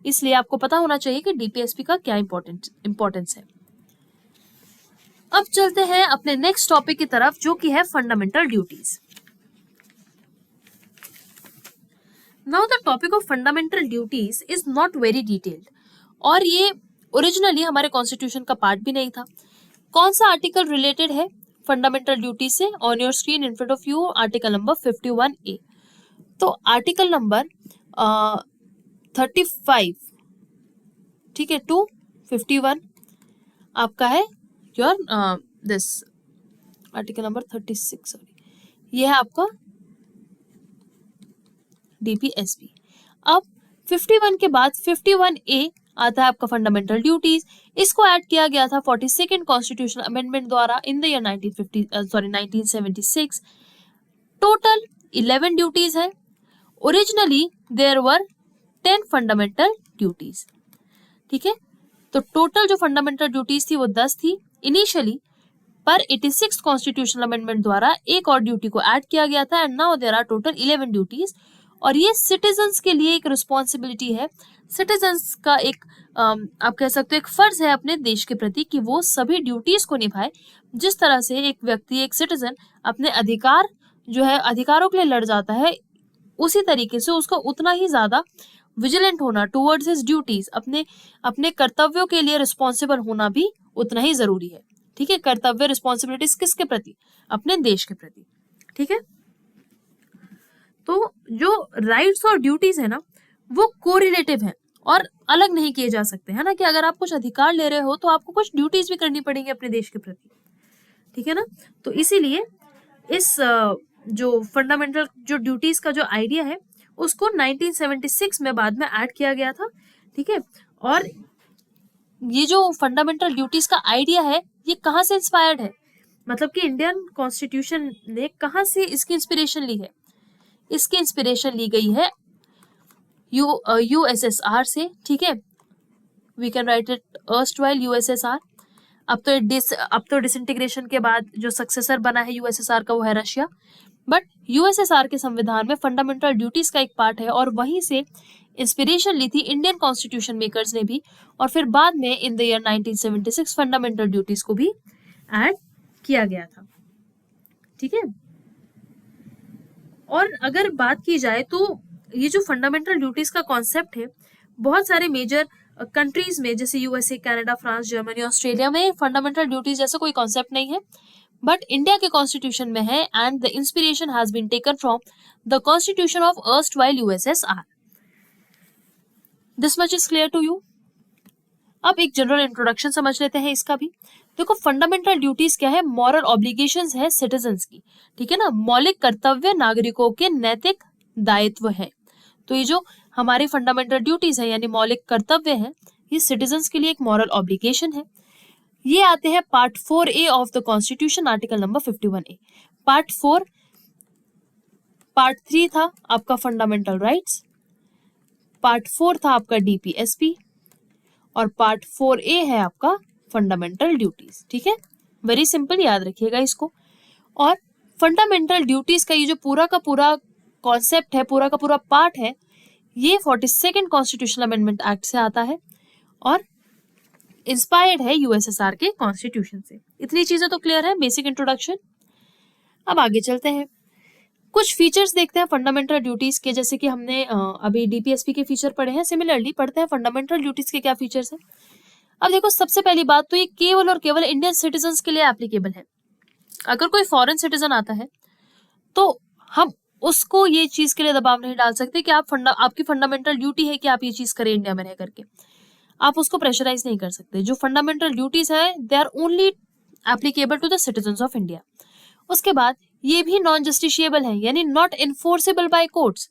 इसलिए आपको पता होना चाहिए कि डीपीएसपी का क्या इंपॉर्टेंस है। अब चलते हैं अपने नेक्स्ट टॉपिक की तरफ, जो कि है fundamental duties. Now the topic of fundamental duties is not very detailed, और ये ओरिजिनली हमारे कॉन्स्टिट्यूशन का पार्ट भी नहीं था। कौन सा आर्टिकल रिलेटेड है फंडामेंटल ड्यूटी से? On your screen in front of you article number 51A। तो आर्टिकल नंबर 35, ठीक है, टू 51 आपका है your this article number 36, sorry, ये है आपका डीपीएसपी। अब 51 के बाद 51A आता है आपका फंडामेंटल ड्यूटीज। इसको ऐड किया गया था 42nd कॉन्स्टिट्यूशनल अमेंडमेंट द्वारा in the year 1976। Total 11 duties है। Originally there were 10 fundamental duties, ठीक है। तो टोटल जो फंडामेंटल ड्यूटीज थी वो 10 थी। इनिशियली पर 86 कॉन्स्टिट्यूशनल अमेंडमेंट द्वारा एक और ड्यूटी को ऐड किया गया था and now there are total 11 duties. और ये सिटीजन्स के लिए एक रिस्पॉन्सिबिलिटी है, सिटीजन्स का एक आप कह सकते हो एक फर्ज है अपने देश के प्रति कि वो सभी ड्यूटीज को निभाए। जिस तरह से एक व्यक्ति एक सिटीजन अपने अधिकार जो है अधिकारों के लिए लड़ जाता है, उसी तरीके से उसको उतना ही ज्यादा विजिलेंट होना टुवर्ड्स हिज ड्यूटीज, अपने कर्तव्यों के लिए रिस्पॉन्सिबल होना भी उतना ही जरूरी है। ठीक है, कर्तव्य रिस्पॉन्सिबिलिटीज किसके प्रति? अपने देश के प्रति। ठीक है, तो जो राइट्स और ड्यूटीज है ना वो कोरिलेटिव है और अलग नहीं किए जा सकते, है ना, कि अगर आप कुछ अधिकार ले रहे हो तो आपको कुछ ड्यूटीज भी करनी पड़ेगी अपने देश के प्रति। ठीक है ना, तो इसीलिए इस जो फंडामेंटल जो ड्यूटीज का जो आइडिया है उसको 1976 में बाद में ऐड किया गया था। ठीक है, और ये जो फंडामेंटल ड्यूटीज का आइडिया है ये कहाँ से इंस्पायर्ड है, मतलब कि इंडियन कॉन्स्टिट्यूशन ने कहाँ से इसकी इंस्पिरेशन ली है? इसकी इंस्पिरेशन ली गई है यूएसएसआर से। ठीक है, we can write it erstwhile USSR. अब तो डिसइंटीग्रेशन के बाद जो सक्सेसर बना है यूएसएसआर का वो है रशिया, बट यूएसएसआर के संविधान में फंडामेंटल ड्यूटीज का एक पार्ट है और वहीं से इंस्पिरेशन ली थी इंडियन कॉन्स्टिट्यूशन मेकर्स ने भी, और फिर बाद में इन द ईयर 1976 फंडामेंटल ड्यूटीज को भी ऐड किया गया था। ठीक है, और अगर बात की जाए तो ये जो फंडामेंटल ड्यूटीज का कॉन्सेप्ट है बहुत सारे मेजर कंट्रीज में जैसे USA, Canada, France, Germany, Australia में फंडामेंटल ड्यूटीज जैसा कोई कॉन्सेप्ट नहीं है, बट इंडिया के कॉन्स्टिट्यूशन में है and the inspiration has been taken from the constitution of erstwhile USSR. This much is clear to you. अब एक जनरल इंट्रोडक्शन समझ लेते हैं इसका भी। देखो, फंडामेंटल ड्यूटीज क्या है? मॉरल ऑब्लिगेशंस है सिटीजन्स की। ठीक है ना, मौलिक कर्तव्य नागरिकों के नैतिक दायित्व है। तो ये जो हमारी फंडामेंटल ड्यूटीज है यानी मौलिक कर्तव्य है, ये सिटीजन्स के लिए एक मॉरल ऑब्लिगेशन है। ये आते हैं part 4A of the constitution, article number 51A। Part 4, part 3 था आपका फंडामेंटल राइट्स, पार्ट 4 था आपका डीपीएसपी और पार्ट 4A है आपका फंडामेंटल ड्यूटीज। ठीक है, वेरी सिंपल, याद रखिएगा इसको। और फंडामेंटल ड्यूटीज का ये जो पूरा का पूरा कॉन्सेप्ट है, पूरा का पूरा पार्ट है, ये 42nd कॉन्स्टिट्यूशनल अमेंडमेंट एक्ट से आता है और इंस्पायर्ड है यूएसएसआर के कॉन्स्टिट्यूशन से। इतनी चीजें तो क्लियर है, बेसिक इंट्रोडक्शन। अब आगे चलते हैं, कुछ फीचर्स देखते हैं फंडामेंटल ड्यूटीज के। जैसे कि हमने अभी डीपीएसपी के फीचर पढ़े हैं, सिमिलरली पढ़ते हैं फंडामेंटल ड्यूटीज के क्या फीचर्स हैं। अब देखो, सबसे पहली बात तो ये केवल और केवल इंडियन सिटीजन्स के लिए एप्लीकेबल है। अगर कोई फॉरेन सिटीजन आता है तो हम उसको ये चीज के लिए दबाव नहीं डाल सकते कि आपकी फंडामेंटल ड्यूटी है कि आप ये चीज करें इंडिया में रह करके, आप उसको प्रेशराइज नहीं कर सकते। जो फंडामेंटल ड्यूटीज है they are only applicable to the citizens of India. उसके बाद ये भी नॉन जस्टिशिएबल है, यानी नॉट इन्फोर्सेबल बाय कोर्ट्स।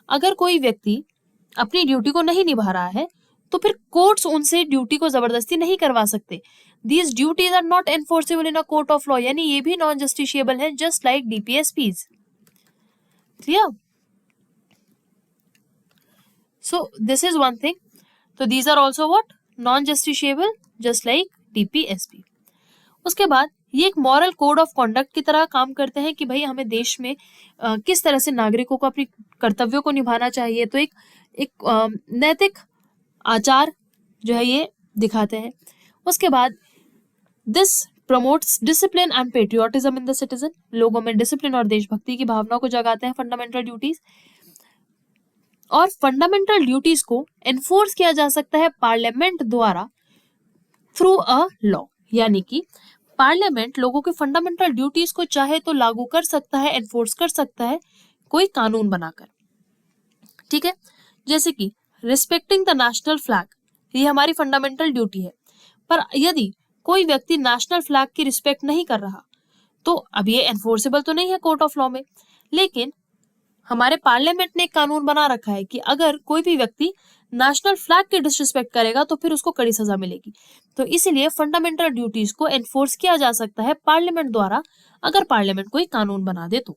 अगर कोई व्यक्ति अपनी ड्यूटी को नहीं निभा रहा है तो फिर कोर्ट्स उनसे ड्यूटी को जबरदस्ती नहीं करवा सकते। These duties are not enforceable in a court of law, यानी ये भी नॉन जस्टिशिएबल है, just like DPSPs. Clear? So this is one thing. तो these are also what? Non justiciable, just like DPSP. उसके बाद ये एक मॉरल कोड ऑफ कॉन्डक्ट की तरह काम करते हैं कि भाई हमें देश में किस तरह से नागरिकों को अपनी कर्तव्यों को निभाना चाहिए। तो एक नैतिक आचार जो है ये दिखाते हैं। उसके बाद this promotes discipline and patriotism in the citizen, लोगों में डिसिप्लिन और देशभक्ति की भावना को जगाते हैं फंडामेंटल ड्यूटीज। और फंडामेंटल ड्यूटीज को एनफोर्स किया जा सकता है पार्लियामेंट द्वारा थ्रू अ लॉ, यानी कि पार्लियामेंट लोगों के फंडामेंटल ड्यूटीज को चाहे तो लागू कर सकता है, एनफोर्स कर सकता है कोई कानून बनाकर। ठीक है, जैसे कि रिस्पेक्टिंग द नेशनल फ्लैग, ये हमारी फंडामेंटल ड्यूटी है, पर यदि कोई व्यक्ति नेशनल फ्लैग की रिस्पेक्ट नहीं कर रहा तो अब ये एनफोर्सेबल तो नहीं है कोर्ट ऑफ लॉ में, लेकिन हमारे पार्लियामेंट ने एक कानून बना रखा है कि अगर कोई भी व्यक्ति नेशनल फ्लैग की डिसरिस्पेक्ट करेगा तो फिर उसको कड़ी सजा मिलेगी। तो इसीलिए फंडामेंटल ड्यूटीज को एनफोर्स किया जा सकता है पार्लियामेंट द्वारा, अगर पार्लियामेंट कोई कानून बना दे तो।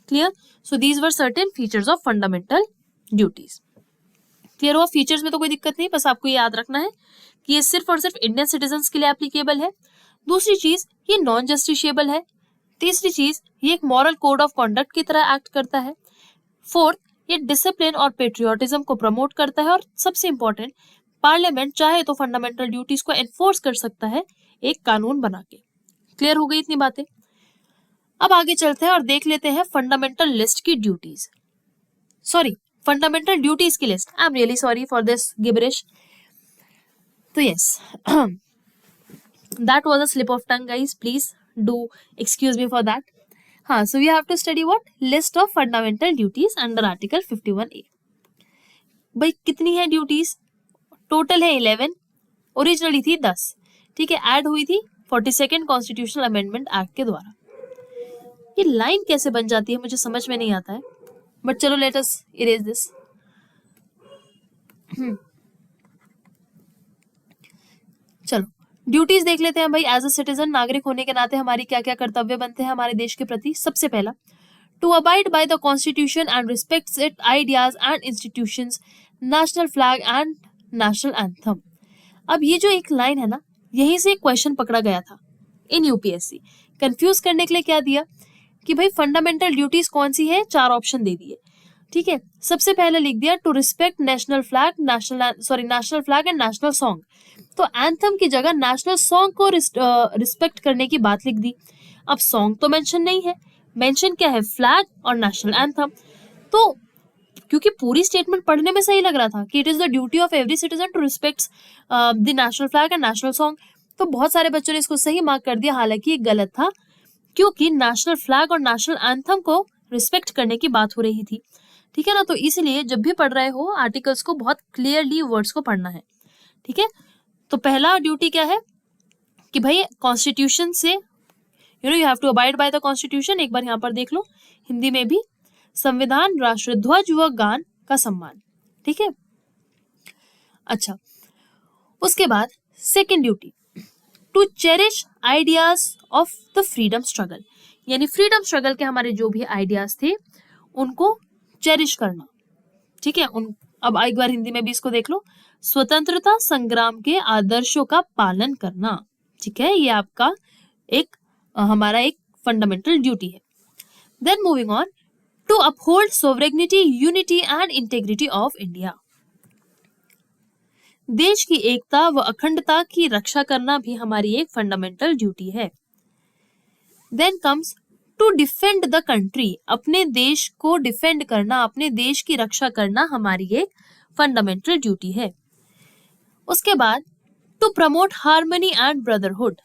Clear? So these were certain features of fundamental duties. Clear हुआ? फीचर्स में तो कोई दिक्कत नहीं, बस आपको ये याद रखना है कि ये सिर्फ और सिर्फ इंडियन सिटीजन्स के लिए एप्लीकेबल है। दूसरी चीज, ये नॉन जस्टिशिएबल है। तीसरी चीज, ये एक मॉरल कोड ऑफ कॉन्डक्ट की तरह एक्ट करता है। फोर्थ, ये डिसिप्लिन और पेट्रियोटिज्म को प्रमोट करता है। और सबसे इंपॉर्टेंट, पार्लियामेंट चाहे तो फंडामेंटल ड्यूटीज को एनफोर्स कर सकता है एक कानून बना के। क्लियर हो गई इतनी बातें? अब आगे चलते हैं और देख लेते हैं फंडामेंटल लिस्ट की ड्यूटीज, सॉरी फंडामेंटल ड्यूटीज की list. I am really sorry for this gibberish. तो yes, that was a slip of tongue guys, please do excuse me for that. हाँ, so we have to study what? List of fundamental duties under article 51A. भाई कितनी है duties? Total है 11, originally थी 10, ठीक है, add हुई थी 42nd कॉन्स्टिट्यूशनल अमेंडमेंट एक्ट के द्वारा। ये लाइन कैसे बन जाती है मुझे समझ में नहीं आता है, बट चलो लेट अस इरेज दिस। चलो ड्यूटीज देख लेते हैं भाई। एज अ सिटीजन, नागरिक होने के नाते हमारी क्या क्या कर्तव्य बनते हैं हमारे देश के प्रति। सबसे पहला, to abide by the constitution and respects it ideals and institutions, national flag and national anthem. अब ये जो एक लाइन है ना, यहीं से एक क्वेश्चन पकड़ा गया था इन यूपीएससी। कंफ्यूज करने के लिए क्या दिया कि भाई फंडामेंटल ड्यूटीज कौन सी है, 4 ऑप्शन दे दिए, ठीक है। सबसे पहले लिख दिया to respect national flag, national flag and national song. तो एंथम की जगह नेशनल सॉन्ग को रिस्पेक्ट करने की बात लिख दी। अब सॉन्ग तो मेंशन नहीं है, मेंशन क्या है, फ्लैग और नेशनल एंथम। तो क्योंकि पूरी स्टेटमेंट पढ़ने में सही लग रहा था कि it is the duty of every citizen to respect the national flag and national song, तो बहुत सारे बच्चों ने इसको सही मार्क कर दिया, हालांकि ये गलत था क्योंकि नेशनल फ्लैग और नेशनल एंथम को रिस्पेक्ट करने की बात हो रही थी, ठीक है ना। तो इसलिए जब भी पढ़ रहे हो आर्टिकल्स को बहुत क्लियरली वर्ड्स को पढ़ना है, ठीक है। तो पहला ड्यूटी क्या है कि भाई कॉन्स्टिट्यूशन से you have to abide by the constitution. एक बार यहाँ पर देख लो हिंदी में भी, संविधान, राष्ट्र ध्वज व गान का सम्मान, ठीक है। अच्छा, उसके बाद second duty, to cherish ideals of the freedom struggle, यानी फ्रीडम स्ट्रगल के हमारे जो भी आइडियाज थे उनको चेरिश करना, ठीक है। अब एक बार हिंदी में भी इसको देख लो, स्वतंत्रता संग्राम के आदर्शों का पालन करना, ठीक है। ये आपका एक हमारा एक फंडामेंटल ड्यूटी है। Then moving on, to uphold sovereignty, unity and integrity of India, देश की एकता व अखंडता की रक्षा करना भी हमारी एक फंडामेंटल ड्यूटी है। Then comes to defend the country, अपने देश को डिफेंड करना, अपने देश की रक्षा करना हमारी एक फंडामेंटल ड्यूटी है। उसके बाद to promote harmony and brotherhood,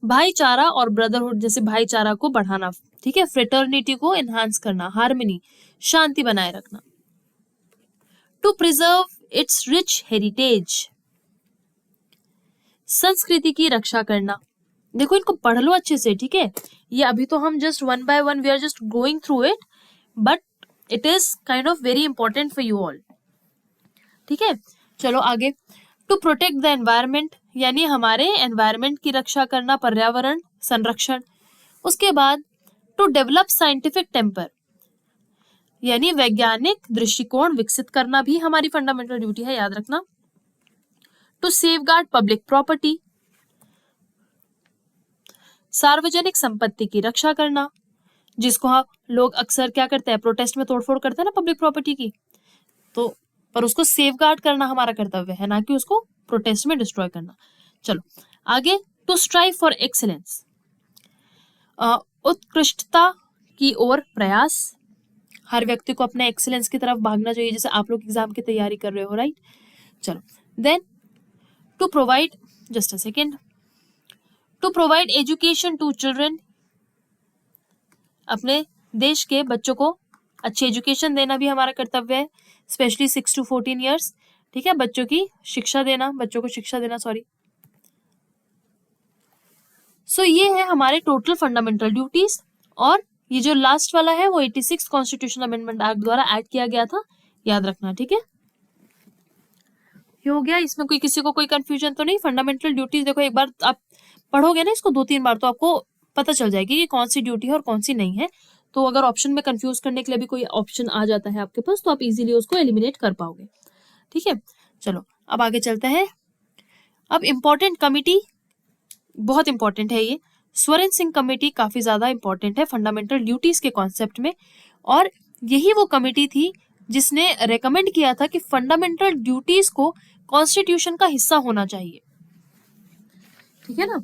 भाईचारा और ब्रदरहुड जैसे भाईचारा को बढ़ाना, ठीक है, फ्रेटर्निटी को एनहांस करना, हार्मनी शांति बनाए रखना। To preserve its rich heritage, संस्कृति की रक्षा करना। देखो इनको पढ़ लो अच्छे से, ठीक है। ये अभी तो हम just one by one we are just going through it, but it is kind of very important for you all, ठीक है। चलो आगे, टू प्रोटेक्ट द एनवायरमेंट, यानी हमारे एनवायरमेंट की रक्षा करना, पर्यावरण संरक्षण। उसके बाद टू डेवलप साइंटिफिक टेम्पर, यानी वैज्ञानिक दृष्टिकोण विकसित करना भी हमारी फंडामेंटल ड्यूटी है, याद रखना। टू सेफगार्ड पब्लिक प्रॉपर्टी, सार्वजनिक संपत्ति की रक्षा करना, जिसको लोग अक्सर क्या करते हैं, प्रोटेस्ट में तोड़फोड़ करते हैं ना पब्लिक प्रॉपर्टी की, तो पर उसको सेफगार्ड करना हमारा कर्तव्य है, ना कि उसको प्रोटेस्ट में डिस्ट्रॉय करना। चलो आगे, टू स्ट्राइव फॉर एक्सीलेंस, उत्कृष्टता की ओर प्रयास, हर व्यक्ति को अपने एक्सीलेंस की तरफ भागना चाहिए, जैसे आप लोग एग्जाम की तैयारी कर रहे हो, राइट। चलो then to provide, just a second, to provide education to children, अपने देश के बच्चों को अच्छी एजुकेशन देना भी हमारा कर्तव्य है, स्पेशली 6 to 14 ईयर्स, ठीक है, बच्चों की शिक्षा देना, बच्चों को शिक्षा देना, सॉरी। सो ये है हमारे टोटल फंडामेंटल ड्यूटीज, और ये जो लास्ट वाला है वो 86 कॉन्स्टिट्यूशन अमेंडमेंट एक्ट द्वारा ऐड किया गया था, याद रखना, ठीक है। ये हो गया, इसमें कोई किसी को कोई कंफ्यूजन तो नहीं। फंडामेंटल ड्यूटीज देखो एक बार आप पढ़ोगे ना इसको 2-3 बार तो आपको पता चल जाएगी कि कौन सी ड्यूटी है और कौन सी नहीं है। तो अगर ऑप्शन में कंफ्यूज करने के लिए भी कोई ऑप्शन आ जाता है आपके पास तो आप इजीली उसको एलिमिनेट कर पाओगे, ठीक है। चलो अब आगे चलते हैं। अब इम्पोर्टेंट कमिटी बहुत इंपॉर्टेंट है ये। स्वरण सिंह कमेटी काफी ज्यादा इंपॉर्टेंट है फंडामेंटल ड्यूटीज के कॉन्सेप्ट में, और यही वो कमेटी थी जिसने रेकमेंड किया था कि फंडामेंटल ड्यूटीज को कॉन्स्टिट्यूशन का हिस्सा होना चाहिए। ठीक है ना,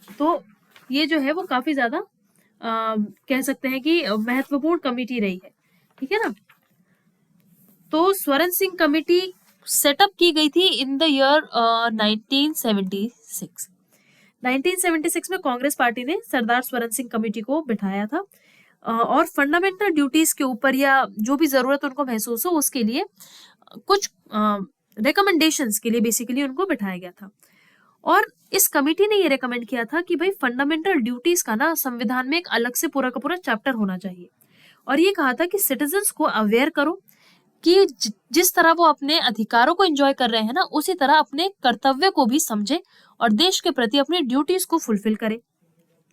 तो ये जो है वो काफी ज्यादा कह सकते हैं कि महत्वपूर्ण कमेटी रही है। ठीक है ना, तो स्वरण सिंह कमेटी सेटअप की गई थी इन द ईयर 1976। 1976 में कांग्रेस पार्टी ने सरदार स्वरण सिंह कमेटी को बिठाया था, और फंडामेंटल ड्यूटीज के ऊपर या जो भी जरूरत उनको महसूस हो उसके लिए कुछ रिकमेंडेशंस के लिए बेसिकली उनको बिठाया गया था। और इस कमेटी ने ये रेकमेंड किया था कि भाई फंडामेंटल ड्यूटीज का ना संविधान में एक अलग से पूरा का पूरा चैप्टर होना चाहिए, और ये कहा था कि सिटीजन्स को अवेयर करो कि जिस तरह वो अपने अधिकारों को एंजॉय कर रहे हैं ना, उसी तरह अपने कर्तव्य को भी समझे और देश के प्रति अपनी ड्यूटीज को फुलफिल करे।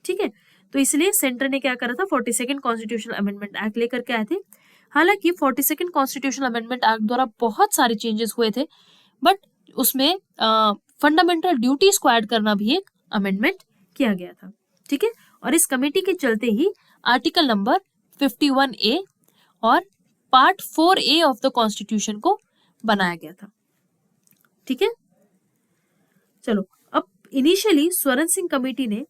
ठीक है, तो इसलिए सेंटर ने क्या करा था, 42nd कॉन्स्टिट्यूशनल अमेंडमेंट एक्ट लेकर के आए थे। हालांकि 42nd कॉन्स्टिट्यूशनल अमेंडमेंट एक्ट द्वारा बहुत सारे चेंजेस हुए थे, बट उसमें फंडामेंटल ड्यूटीज को ऐड करना भी एक अमेंडमेंट किया गया था। ठीक है, और इस कमेटी के चलते ही आर्टिकल नंबर 51A और part 4A of the constitution को बनाया गया था। ठीक है, चलो अब इनिशियली स्वरण सिंह कमेटी ने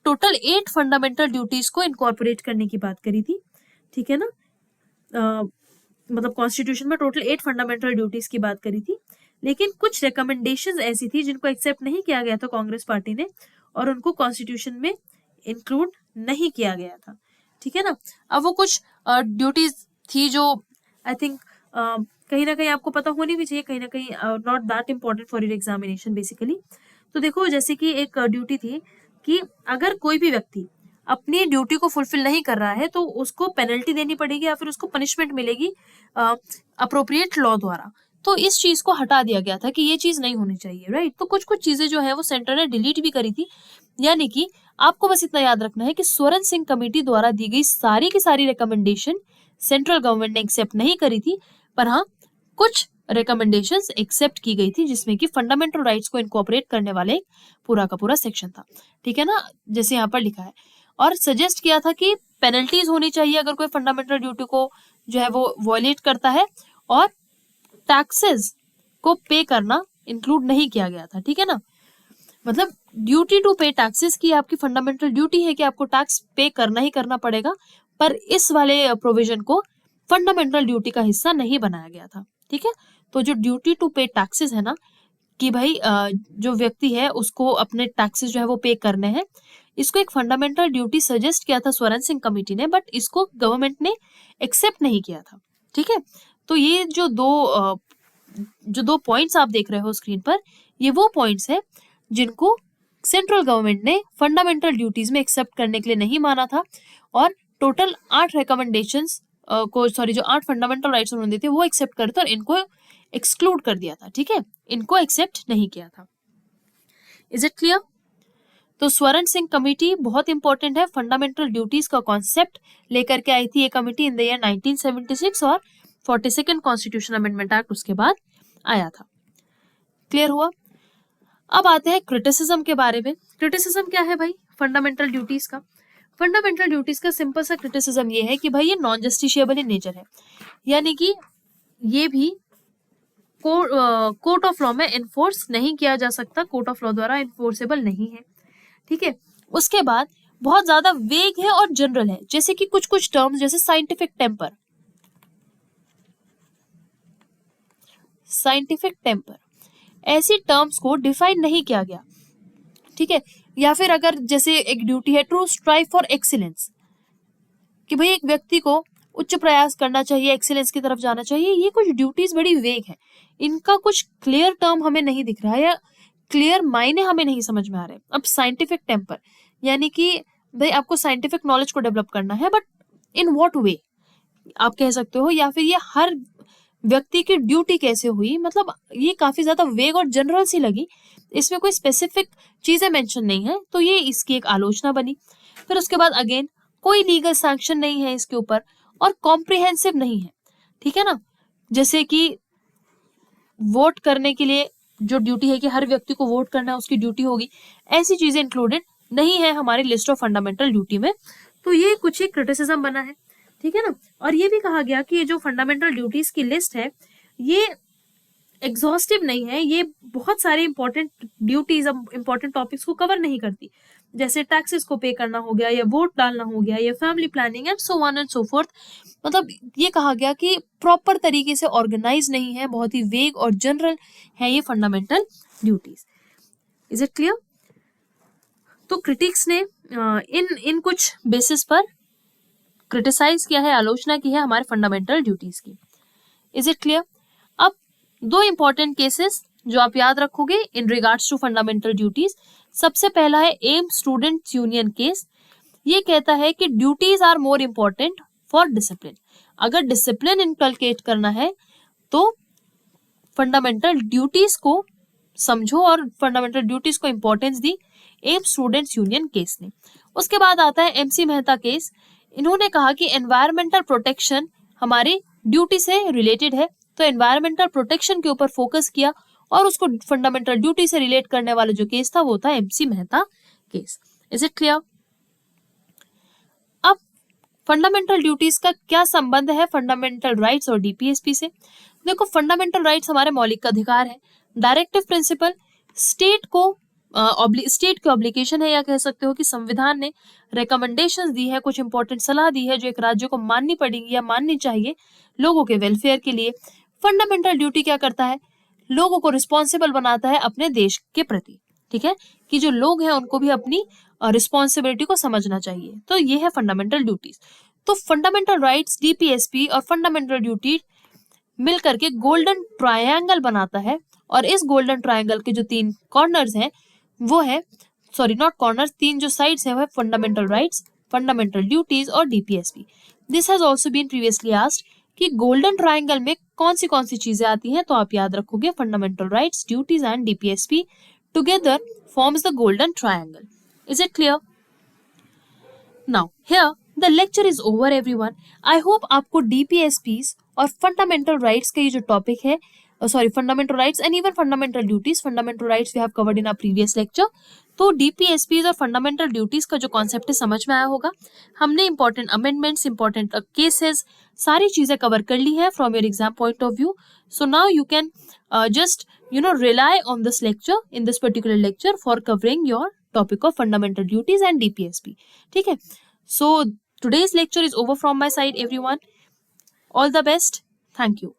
टोटल 8 फंडामेंटल ड्यूटीज को इनकॉर्पोरेट करने की बात करी थी। ठीक है ना, मतलब कॉन्स्टिट्यूशन में टोटल 8 फंडामेंटल ड्यूटीज की बात करी थी, लेकिन कुछ रिकमेंडेशंस ऐसी थी जिनको एक्सेप्ट नहीं किया गया था कांग्रेस पार्टी ने, और उनको कॉन्स्टिट्यूशन में इंक्लूड नहीं किया गया था। ठीक है ना, अब वो कुछ ड्यूटीज थी जो आई थिंक कहीं ना कहीं आपको पता होनी भी चाहिए, कहीं ना कहीं not that important for your examination basically. तो देखो, जैसे कि एक ड्यूटी थी कि अगर कोई भी व्यक्ति अपनी ड्यूटी को फुलफिल नहीं कर रहा है तो उसको पेनल्टी देनी पड़ेगी या फिर उसको पनिशमेंट मिलेगी अप्रोप्रिएट लॉ द्वारा। तो इस चीज को हटा दिया गया था कि ये चीज नहीं होनी चाहिए, राइट। तो कुछ कुछ चीजें जो है वो सेंटर ने डिलीट भी करी थी, यानी कि आपको बस इतना याद रखना है कि स्वरण सिंह कमेटी द्वारा दी गई सारी की सारी रिकमेंडेशन सेंट्रल गवर्नमेंट ने एक्सेप्ट नहीं करी थी, पर हाँ कुछ रिकमेंडेशंस एक्सेप्ट की गई थी जिसमें कि फंडामेंटल राइट्स को इनकॉर्पोरेट करने वाले एक पूरा का पूरा सेक्शन था। ठीक है ना, जैसे यहाँ पर लिखा है, और सजेस्ट किया था कि पेनल्टीज होनी चाहिए अगर कोई फंडामेंटल ड्यूटी को जो है वो वॉयलेट करता है, और टैक्सेस को पे करना इंक्लूड नहीं किया गया था। ठीक है ना, मतलब ड्यूटी टू पे टैक्सेस की आपकी फंडामेंटल ड्यूटी है कि आपको टैक्स पे करना ही करना पड़ेगा, पर इस वाले प्रोविजन को फंडामेंटल ड्यूटी का हिस्सा नहीं बनाया गया था। ठीक है, तो जो ड्यूटी टू पे टैक्सेस है ना, कि भाई जो व्यक्ति है उसको अपने टैक्सेस जो है वो पे करने हैं, इसको एक फंडामेंटल ड्यूटी सजेस्ट किया था स्वरण सिंह कमेटी ने, बट इसको गवर्नमेंट ने एक्सेप्ट नहीं किया था। ठीक है, तो ये जो दो पॉइंट्स आप देख रहे हो स्क्रीन पर, ये वो पॉइंट्स है जिनको सेंट्रल गवर्नमेंट ने फंडामेंटल ड्यूटीज में एक्सेप्ट करने के लिए नहीं माना था, और टोटल 8 रिकमेंडेशंस को जो 8 फंडामेंटल राइट्स उन्होंने दिए थे वो एक्सेप्ट करे थे और इनको एक्सक्लूड कर दिया था। ठीक है, इनको एक्सेप्ट नहीं किया था। Is it clear? तो स्वरण सिंह कमेटी बहुत इंपॉर्टेंट है, फंडामेंटल ड्यूटीज का कॉन्सेप्ट लेकर के आई थी ये कमेटी इन द ईयर 1976, और 42nd कॉन्स्टिट्यूशन अमेंडमेंट एक्ट उसके बाद आया था। क्लियर हुआ? अब आते हैं क्रिटिसिज्म के बारे में। क्रिटिसिज्म क्या है भाई फंडामेंटल ड्यूटीज का? फंडामेंटल ड्यूटीज का सिंपल सा क्रिटिसिज्म ये है कि भाई ये नॉन जस्टिशिएबल इन नेचर है, यानी कि ये भी कोर्ट ऑफ लॉ में एनफोर्स नहीं किया जा सकता, कोर्ट ऑफ लॉ द्वारा एनफोर्सेबल नहीं है। ठीक है, उसके बाद बहुत ज्यादा वेग है और जनरल है, जैसे कि कुछ कुछ टर्म्स जैसे साइंटिफिक टेम्पर, ऐसी टर्म्स को डिफाइन नहीं किया गया। ठीक है, या फिर अगर जैसे एक ड्यूटी है टू स्ट्राइव फॉर एक्सीलेंस, कि भाई एक व्यक्ति को उच्च प्रयास करना चाहिए, एक्सीलेंस की तरफ जाना चाहिए, ये कुछ ड्यूटीज बड़ी वेग है, इनका कुछ क्लियर टर्म हमें नहीं दिख रहा है या क्लियर मायने हमें नहीं समझ में आ रहे। अब साइंटिफिक टेम्पर यानी कि भाई आपको साइंटिफिक नॉलेज को डेवलप करना है, बट इन व्हाट वे आप कह सकते हो, या फिर ये हर व्यक्ति की ड्यूटी कैसे हुई, मतलब ये काफी ज्यादा वेग और जनरल सी लगी, इसमें कोई स्पेसिफिक चीजें मेंशन नहीं है, तो ये इसकी एक आलोचना बनी। फिर उसके बाद अगेन कोई लीगल सैंक्शन नहीं है इसके ऊपर, और कॉम्प्रिहेंसिव नहीं है। ठीक है ना, जैसे कि वोट करने के लिए जो ड्यूटी है कि हर व्यक्ति को वोट करना है उसकी ड्यूटी होगी, ऐसी चीजें इंक्लूडेड नहीं है हमारी लिस्ट ऑफ फंडामेंटल ड्यूटी में। तो ये कुछ एक क्रिटिसिज्म बना है, ठीक है ना। और ये भी कहा गया कि ये जो फंडामेंटल ड्यूटीज की लिस्ट है ये एग्जॉस्टिव नहीं है, ये बहुत सारे इंपॉर्टेंट ड्यूटीज, इंपॉर्टेंट टॉपिक्स को कवर नहीं करती, जैसे टैक्सेस को पे करना हो गया, या वोट डालना हो गया, या family planning and so on and so fourth. मतलब ये कहा गया कि प्रॉपर तरीके से ऑर्गेनाइज नहीं है, बहुत ही वेग और जनरल है ये fundamental duties. Is it clear? तो क्रिटिक्स ने इन कुछ बेसिस पर क्रिटिसाइज किया है, आलोचना की है हमारे फंडामेंटल ड्यूटीज की। Is it clear? अब दो इंपॉर्टेंट केसेस जो आप याद रखोगे in regards to fundamental duties. सबसे पहला है एम स्टूडेंट्स यूनियन केस। ये कहता है कि duties are more important for discipline. अगर डिसिप्लिन इनकलकेट करना है तो फंडामेंटल ड्यूटीज को समझो और फंडामेंटल ड्यूटीज को इंपॉर्टेंस दी एम स्टूडेंट्स यूनियन केस ने। उसके बाद आता है एमसी मेहता केस। इन्होंने कहा कि एनवायरमेंटल प्रोटेक्शन हमारी ड्यूटी से रिलेटेड है, तो एनवायरमेंटल प्रोटेक्शन के ऊपर फोकस किया और उसको फंडामेंटल ड्यूटी से रिलेट करने वाला जो केस था वो था MC Mehta case. Is it clear? अब फंडामेंटल ड्यूटीज का क्या संबंध है फंडामेंटल राइट्स और डीपीएसपी से? देखो, फंडामेंटल राइट्स हमारे मौलिक अधिकार है। डायरेक्टिव प्रिंसिपल स्टेट की ऑब्लिगेशन है, या कह सकते हो कि संविधान ने रिकमेंडेशंस दी है, कुछ इंपॉर्टेंट सलाह दी है जो एक राज्य को माननी पड़ेगी या माननी चाहिए लोगों के वेलफेयर के लिए। फंडामेंटल ड्यूटी क्या करता है? लोगों को रिस्पॉन्सिबल बनाता है अपने देश के प्रति, ठीक है, कि जो लोग हैं उनको भी अपनी रिस्पॉन्सिबिलिटी को समझना चाहिए। तो ये है फंडामेंटल ड्यूटीज। तो फंडामेंटल राइट्स, डीपीएसपी और फंडामेंटल ड्यूटी मिलकर के गोल्डन ट्रायंगल बनाता है, और इस गोल्डन ट्रायंगल के जो 3 कॉर्नर्स हैं वो है, सॉरी नॉट कॉर्नर्स, 3 जो साइड्स हैं वो है फंडामेंटल राइट्स, फंडामेंटल ड्यूटीज और DPSP. This has also been previously asked कि गोल्डन ट्रायंगल में कौन सी चीजें आती हैं, तो आप याद रखोगे fundamental rights, duties and DPSP together forms the golden triangle. Is it clear? Now here the lecture is over everyone. I hope आपको डीपीएसपीज और फंडामेंटल राइट्स का ये जो टॉपिक है, fundamental rights and even fundamental duties, fundamental rights we have covered in our previous lecture. तो DPSPs और fundamental duties का जो कॉन्सेप्ट है समझ में आया होगा। हमने इंपॉर्टेंट अमेंडमेंट्स, इंपॉर्टेंट केसेस, सारी चीजें कवर कर ली है from your exam point of view. So now you can just rely on this lecture, in this particular lecture, for covering your topic of fundamental duties and DPSP. ठीक है? So today's lecture is over from my side, everyone. All the best. Thank you.